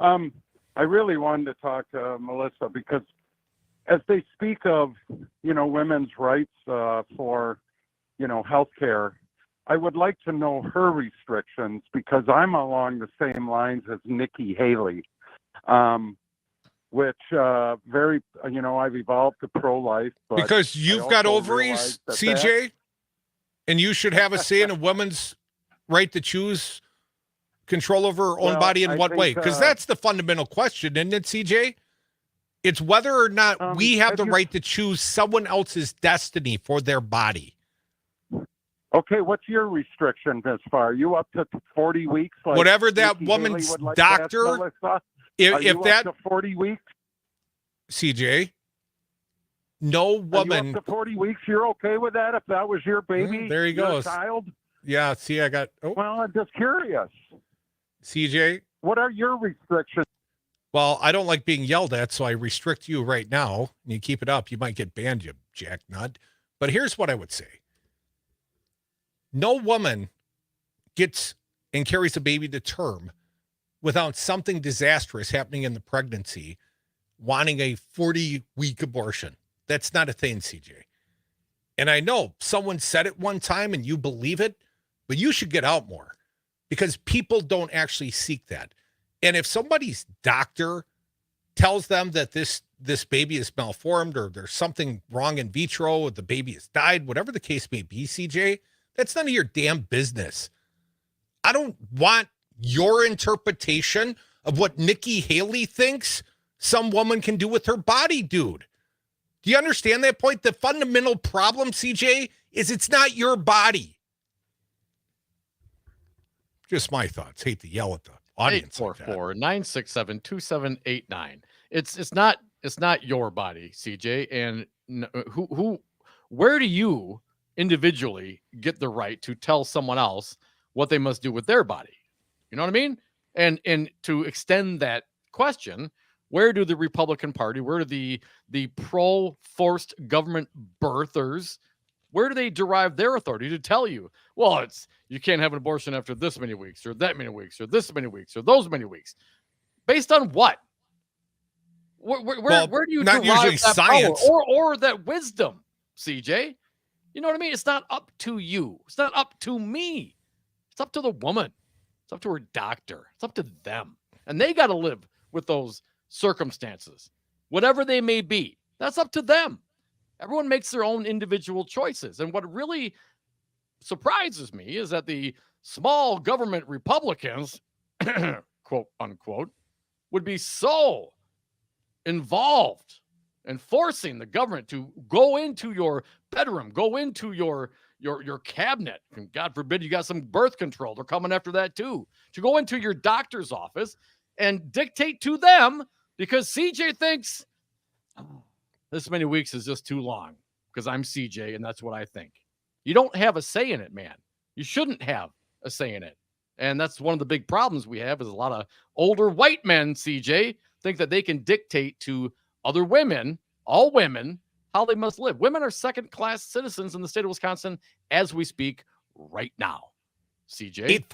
I really wanted to talk to Melissa because as they speak of, women's rights for, health care, I would like to know her restrictions because I'm along the same lines as Nikki Haley, which I've evolved to pro-life. Because you've got ovaries, CJ, and you should have a say in a woman's right to choose control over her own body in what way? Because that's the fundamental question, isn't it, CJ? It's whether or not we have the right to choose someone else's destiny for their body. Okay, what's your restriction as far? Are you up to 40 weeks? Like whatever that Nikki woman's Haley would like doctor, to ask Melissa? if you that up to 40 weeks, CJ, no woman. Are you up to 40 weeks? You're okay with that? If that was your baby, there he your goes. child. Yeah. See, I got. Oh. Well, I'm just curious. CJ, what are your restrictions? Well, I don't like being yelled at, so I restrict you right now. And you keep it up, you might get banned, you jacknut. But here's what I would say. No woman gets and carries a baby to term without something disastrous happening in the pregnancy, wanting a 40-week abortion. That's not a thing, CJ. And I know someone said it one time and you believe it, but you should get out more because people don't actually seek that. And if somebody's doctor tells them that this baby is malformed or there's something wrong in vitro, or the baby has died, whatever the case may be, CJ, that's none of your damn business. I don't want your interpretation of what Nikki Haley thinks some woman can do with her body, dude. Do you understand that point? The fundamental problem, CJ, is it's not your body. Just my thoughts. Hate to yell at the audience. 844-967-2789. It's not your body, CJ. And where do you individually get the right to tell someone else what they must do with their body? You know what I mean? And to extend that question, where do the Republican Party, where do the pro-forced government birthers, where do they derive their authority to tell you, well, you can't have an abortion after this many weeks or that many weeks or this many weeks or those many weeks? Based on what? Where do you not derive usually that science power or that wisdom, CJ? You know what I mean? It's not up to you. It's not up to me. It's up to the woman. It's up to her doctor. It's up to them. And they got to live with those circumstances, whatever they may be. That's up to them. Everyone makes their own individual choices. And what really surprises me is that the small government Republicans, quote unquote, would be so involved in forcing the government to go into your bedroom, go into your cabinet. And God forbid you got some birth control. They're coming after that too. To go into your doctor's office and dictate to them because CJ thinks this many weeks is just too long because I'm CJ and that's what I think. You don't have a say in it, man. You shouldn't have a say in it. And that's one of the big problems we have is a lot of older white men, CJ, think that they can dictate to other women, all women, how they must live. Women are second-class citizens in the state of Wisconsin as we speak right now. CJ?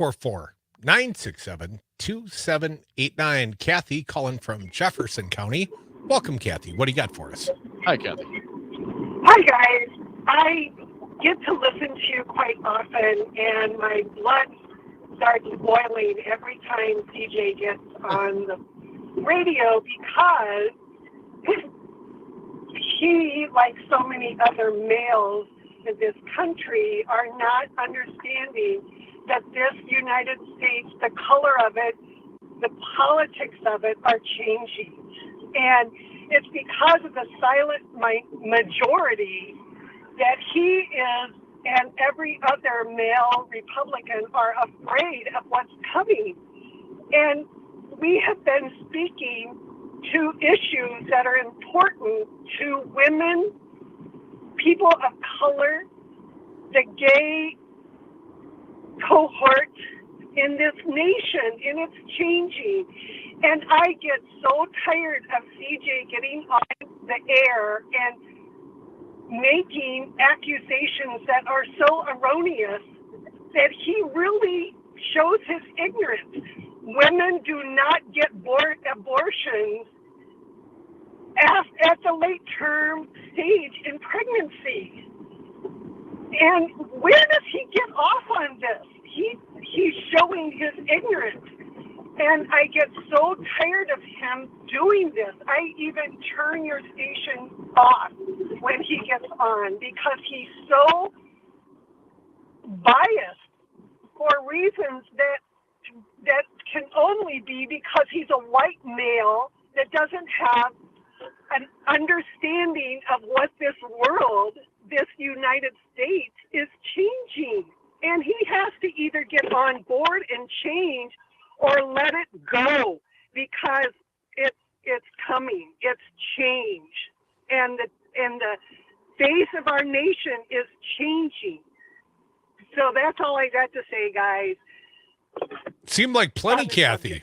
844-967-2789. Kathy calling from Jefferson County. Welcome, Kathy. What do you got for us? Hi, Kathy. Hi, guys. I get to listen to you quite often, and my blood starts boiling every time CJ gets on the radio because he, like so many other males in this country, are not understanding that this United States, the color of it, the politics of it are changing. And it's because of the silent majority that he is and every other male Republican are afraid of what's coming. And we have been speaking to issues that are important to women, people of color, the gay cohort in this nation, and it's changing. And I get so tired of CJ getting on the air and making accusations that are so erroneous that he really shows his ignorance. Women do not get abortions at the late term stage in pregnancy. And where does he get off on this? He's showing his ignorance. And I get so tired of him doing this. I even turn your station off when he gets on because he's so biased for reasons that can only be because he's a white male that doesn't have an understanding of what this world, this United States, is changing. And he has to either get on board and change or let it go because it's coming. It's change. And the face of our nation is changing. So that's all I got to say, guys. Seemed like plenty, Kathy.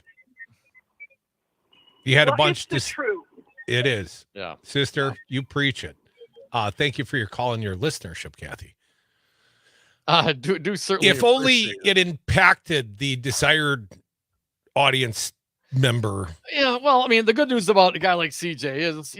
You had a bunch. It's the truth. It is. Yeah. Sister, you preach it. Thank you for your call and your listenership, Kathy. Do certainly. If only it impacted the desired audience member. Yeah, well, I mean, the good news about a guy like CJ is,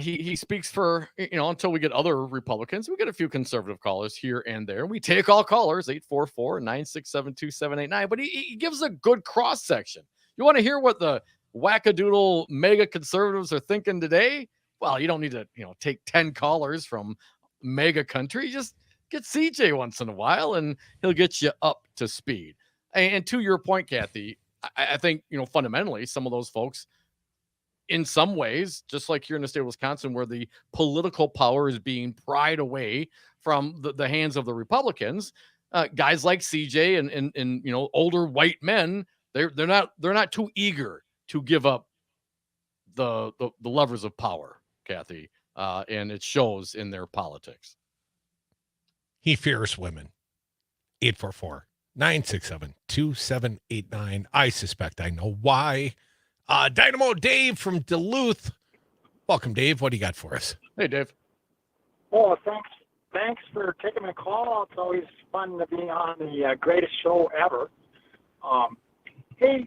he speaks for, until we get other Republicans. We get a few conservative callers here and there. We take all callers, 844-967-2789, but he gives a good cross section. You want to hear what the wackadoodle mega conservatives are thinking today? Well, you don't need to, take 10 callers from mega country. Just get CJ once in a while and he'll get you up to speed. And to your point, Kathy, I think, fundamentally, some of those folks, in some ways, just like here in the state of Wisconsin, where the political power is being pried away from the hands of the Republicans, guys like CJ and older white men, they're not too eager to give up the levers of power, Kathy, and it shows in their politics. He fears women. 844-967-2789. I suspect I know why. Dynamo Dave from Duluth. Welcome, Dave. What do you got for us? Hey, Dave. Oh, thanks for taking my call. It's always fun to be on the greatest show ever. Hey,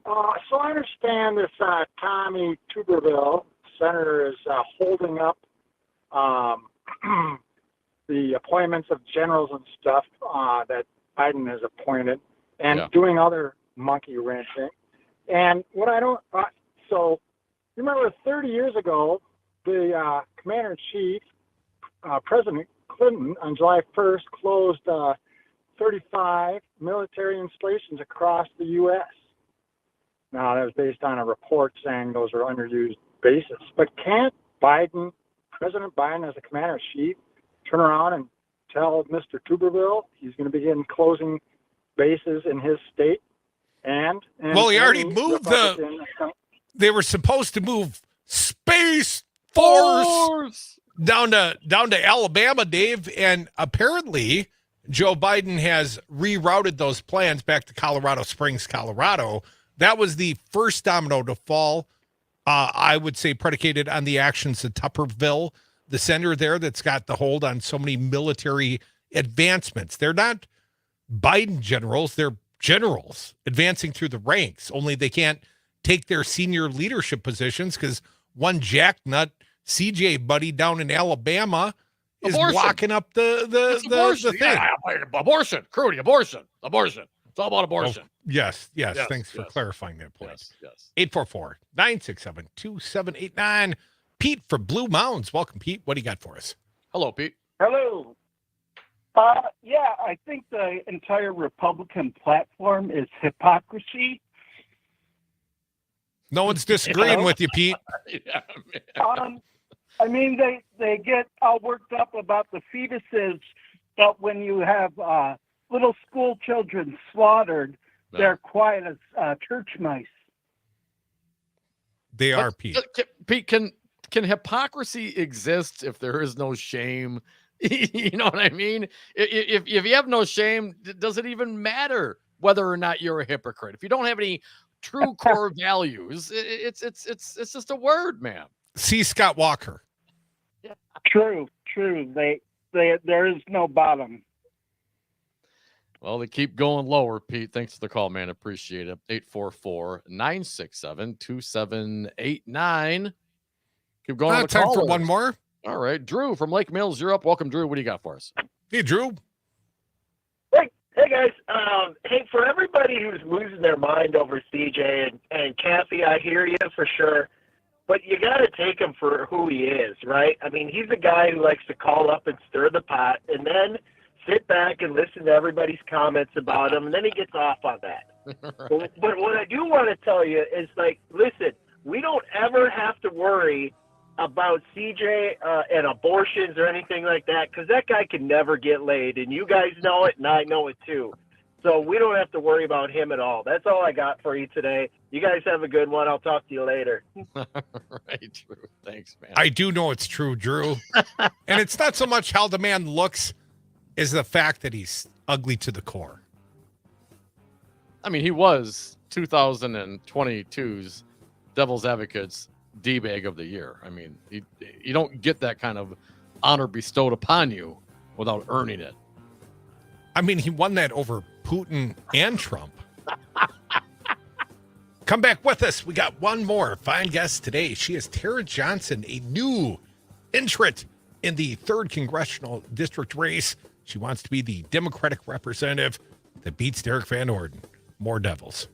so I understand this Tommy Tuberville senator is holding up the appointments of generals and stuff that Biden has appointed and doing other monkey wrenching. And what I don't, so remember 30 years ago, the commander-in-chief, President Clinton, on July 1st, closed 35 military installations across the U.S. Now, that was based on a report saying those are underused bases. But can't President Biden, as a commander-in-chief, turn around and tell Mr. Tuberville he's going to begin closing bases in his state? And well, he already moved they were supposed to move Space Force down to Alabama, Dave, and apparently Joe Biden has rerouted those plans back to Colorado Springs, Colorado. That was the first domino to fall, I would say, predicated on the actions of Tuberville, the senator there that's got the hold on so many military advancements. They're not Biden generals, they're generals advancing through the ranks, only they can't take their senior leadership positions because one jacknut CJ buddy down in Alabama is blocking up the thing. Yeah, abortion, Crute, abortion. It's all about abortion. Oh, yes. Thanks for clarifying that point. Yes. 844-967-2789. Pete from Blue Mountains. Welcome, Pete. What do you got for us? Hello, Pete. Hello. Yeah, I think the entire Republican platform is hypocrisy. No one's disagreeing with you, Pete. I mean, they get all worked up about the fetuses, but when you have little school children slaughtered, they're quiet as church mice. They are, Pete. Pete, can hypocrisy exist if there is no shame? You know what I mean? If you have no shame, does it even matter whether or not you're a hypocrite? If you don't have any true core values, it's just a word, man. See Scott Walker. True. There is no bottom. Well, they keep going lower, Pete. Thanks for the call, man. Appreciate it. 844-967-2789. Keep going. On Time for one more. All right. Drew from Lake Mills, you're up. Welcome, Drew. What do you got for us? Hey, Drew. Hey guys. Hey, for everybody who's losing their mind over CJ and Kathy, I hear you for sure. But you got to take him for who he is, right? I mean, he's a guy who likes to call up and stir the pot and then sit back and listen to everybody's comments about him, and then he gets off on that. But what I do want to tell you is, like, listen, we don't ever have to worry about CJ and abortions or anything like that, because that guy can never get laid, and you guys know it, and I know it too. So we don't have to worry about him at all. That's all I got for you today. You guys have a good one. I'll talk to you later. Right, Drew. Thanks, man. I do know it's true, Drew. And it's not so much how the man looks as the fact that he's ugly to the core. I mean, he was 2022's Devil's Advocates D-Bag of the Year. I mean, you don't get that kind of honor bestowed upon you without earning it. I mean, he won that over Putin and Trump. Come back with us. We got one more fine guest today. She is Tara Johnson, a new entrant in the 3rd Congressional District race. She wants to be the Democratic representative that beats Derrick Van Orden. More Devils.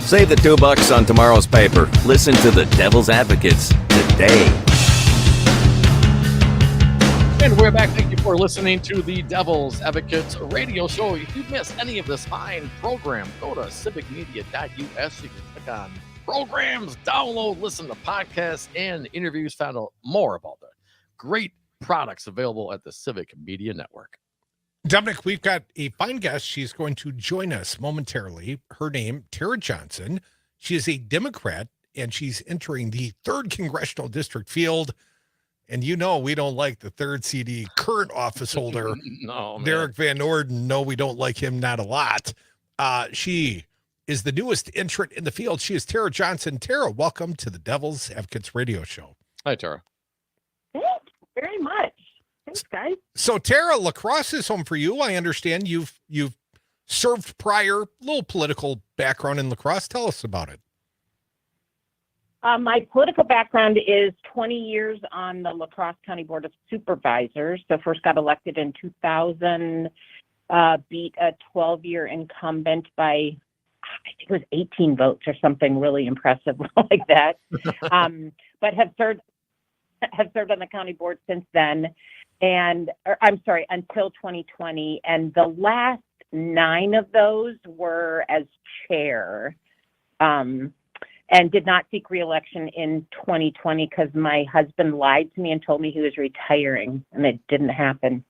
Save the $2 on tomorrow's paper. Listen to the Devil's Advocates today. And we're back. Thank you for listening to the Devil's Advocates radio show. If you missed any of this fine program, go to civicmedia.us. You can click on programs, download, listen to podcasts and interviews, found out more about the great products available at the Civic Media Network. Dominic, we've got a fine guest. She's going to join us momentarily. Her name, Tara Johnson. She is a Democrat, and she's entering the 3rd Congressional District field. And you know we don't like the 3rd CD current office holder, No, man. Derrick Van Orden. No, we don't like him, not a lot. She is the newest entrant in the field. She is Tara Johnson. Tara, welcome to the Devil's Advocates radio show. Hi, Tara. Thanks very much. Thanks, guys. So Tara, lacrosse is home for you. I understand you've served prior, little political background in lacrosse. Tell us about it. My political background is 20 years on the La Crosse County Board of Supervisors. So first got elected in 2000, beat a 12-year incumbent by, I think it was 18 votes or something really impressive like that. But have served on the county board since then. Until 2020. And the last 9 of those were as chair. And did not seek re-election in 2020 because my husband lied to me and told me he was retiring, and it didn't happen.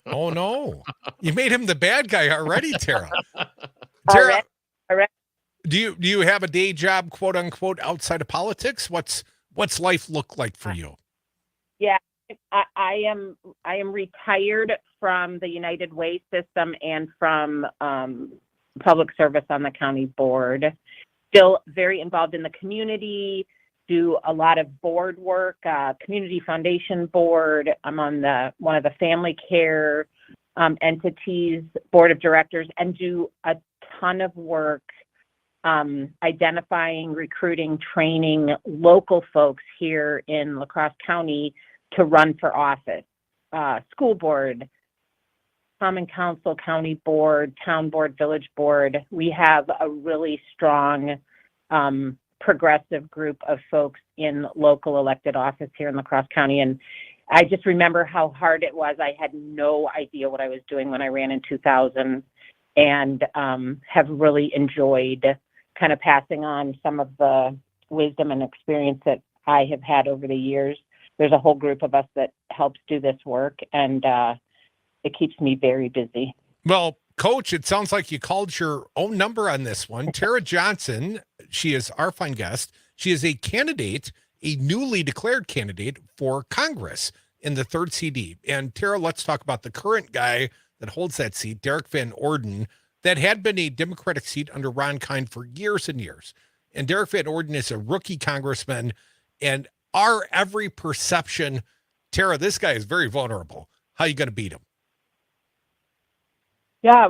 Oh, no. You made him the bad guy already, Tara. Tara, Already. do you have a day job, quote unquote, outside of politics? What's life look like for you? Yeah, I am retired from the United Way system and from public service on the county board. Still very involved in the community, do a lot of board work, community foundation board. I'm on one of the family care entities board of directors, and do a ton of work identifying, recruiting, training local folks here in La Crosse County to run for office, school board, common council, county board, town board, village board. We have a really strong progressive group of folks in local elected office here in La Crosse County. And I just remember how hard it was. I had no idea what I was doing when I ran in 2000, and have really enjoyed kind of passing on some of the wisdom and experience that I have had over the years. There's a whole group of us that helps do this work, and it keeps me very busy. Well, Coach, it sounds like you called your own number on this one. Tara Johnson, she is our fine guest. She is a candidate, a newly declared candidate for Congress in the 3rd CD. And Tara, let's talk about the current guy that holds that seat, Derrick Van Orden, that had been a Democratic seat under Ron Kind for years and years. And Derrick Van Orden is a rookie congressman, and our every perception, Tara, this guy is very vulnerable. How are you going to beat him? Yeah,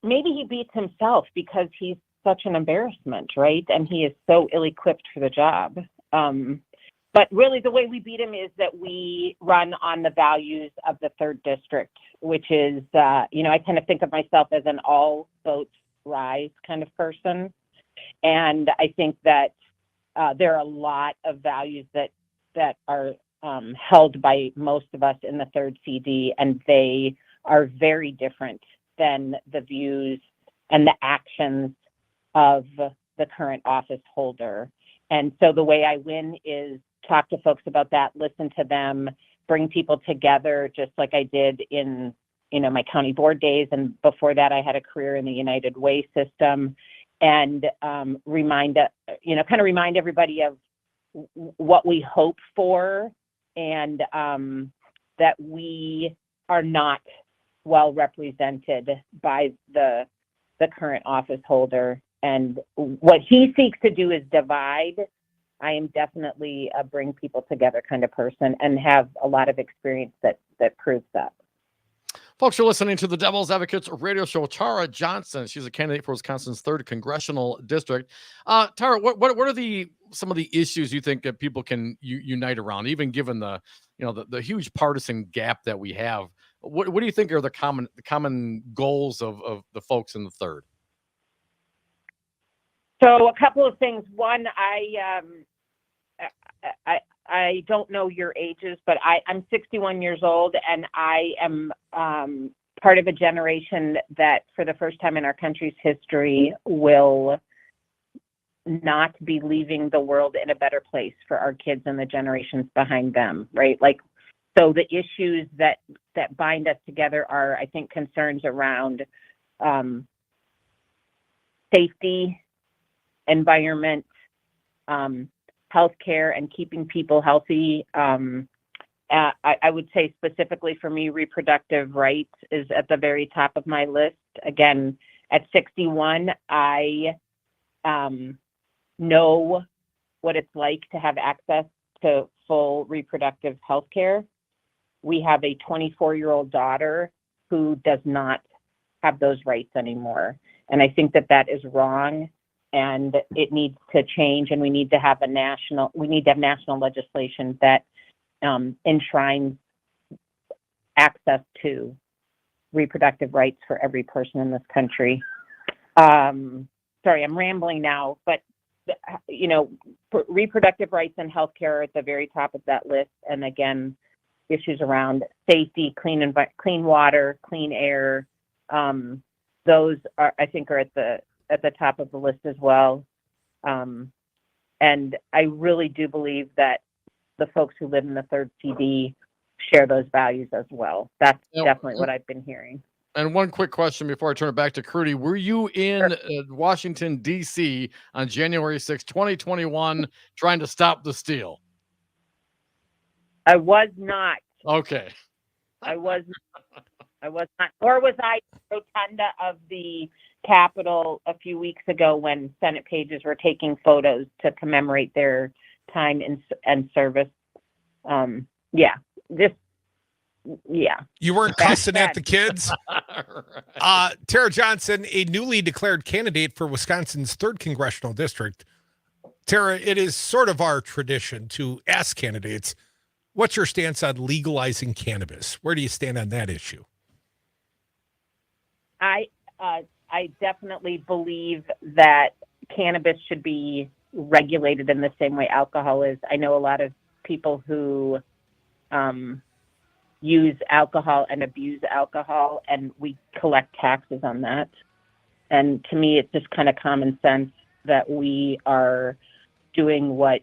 maybe he beats himself because he's such an embarrassment, right? And he is so ill-equipped for the job. But really, the way we beat him is that we run on the values of the 3rd district, which is, I kind of think of myself as an all boats rise kind of person. And I think that there are a lot of values that are held by most of us in the 3rd CD, and they are very different than the views and the actions of the current office holder. And so the way I win is talk to folks about that, listen to them, bring people together, just like I did in, my county board days. And before that, I had a career in the United Way system, and remind everybody of what we hope for, and that we are not well represented by the current office holder. And what he seeks to do is divide. I am definitely a bring people together kind of person, and have a lot of experience that proves that. Folks, you're listening to the Devil's Advocates radio show. Tara Johnson, she's a candidate for Wisconsin's 3rd congressional district. Tara, what are some of the issues you think that people can unite around, even given the huge partisan gap that we have? What do you think are the common goals of the folks in the 3rd? So a couple of things. One, I don't know your ages, but I'm 61 years old, and I am part of a generation that for the first time in our country's history will not be leaving the world in a better place for our kids and the generations behind them, right? So the issues that bind us together are, I think, concerns around safety, environment, healthcare, and keeping people healthy. I would say specifically for me, reproductive rights is at the very top of my list. Again, at 61, I know what it's like to have access to full reproductive health care. We have a 24-year-old daughter who does not have those rights anymore. And I think that that is wrong, and it needs to change, and we need to have national legislation that enshrines access to reproductive rights for every person in this country. Sorry, I'm rambling now, but reproductive rights and healthcare are at the very top of that list. And again, issues around safety, clean water, clean air, those I think are at the top of the list as well. And I really do believe that the folks who live in the third CD share those values as well. That's definitely what I've been hearing. And one quick question before I turn it back to Crute. Were you in Washington, D.C. on January 6, 2021, trying to stop the steal? I was not. Okay. I was not. Or was I in the rotunda of the Capitol a few weeks ago when Senate pages were taking photos to commemorate their time and service? You weren't cussing at the kids? Tara Johnson, a newly declared candidate for Wisconsin's 3rd Congressional District. Tara, it is sort of our tradition to ask candidates, what's your stance on legalizing cannabis? Where do you stand on that issue? I definitely believe that cannabis should be regulated in the same way alcohol is. I know a lot of people who use alcohol and abuse alcohol, and we collect taxes on that. And to me, it's just kind of common sense that we are doing what,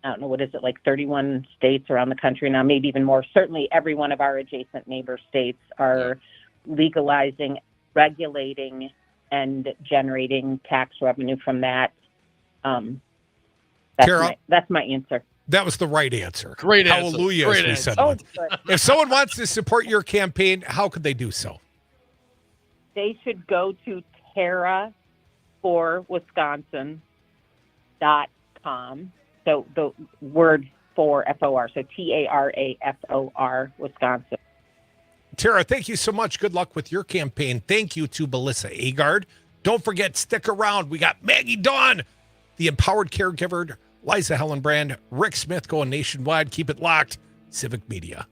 I don't know, what is it, like 31 states around the country now, maybe even more. Certainly every one of our adjacent neighbor states are legalizing, regulating, and generating tax revenue from that. That's my answer. That was the right answer. Great answer. Hallelujah, Great as we answer. said. If someone wants to support your campaign, how could they do so? They should go to taraforwisconsin.com. So the word for FOR, so TARAFOR, Wisconsin. Tara, thank you so much. Good luck with your campaign. Thank you to Melissa Agard. Don't forget, stick around. We got Maggie Dawn, the empowered caregiver, Liza Hellenbrand, Rick Smith going nationwide. Keep it locked. Civic Media.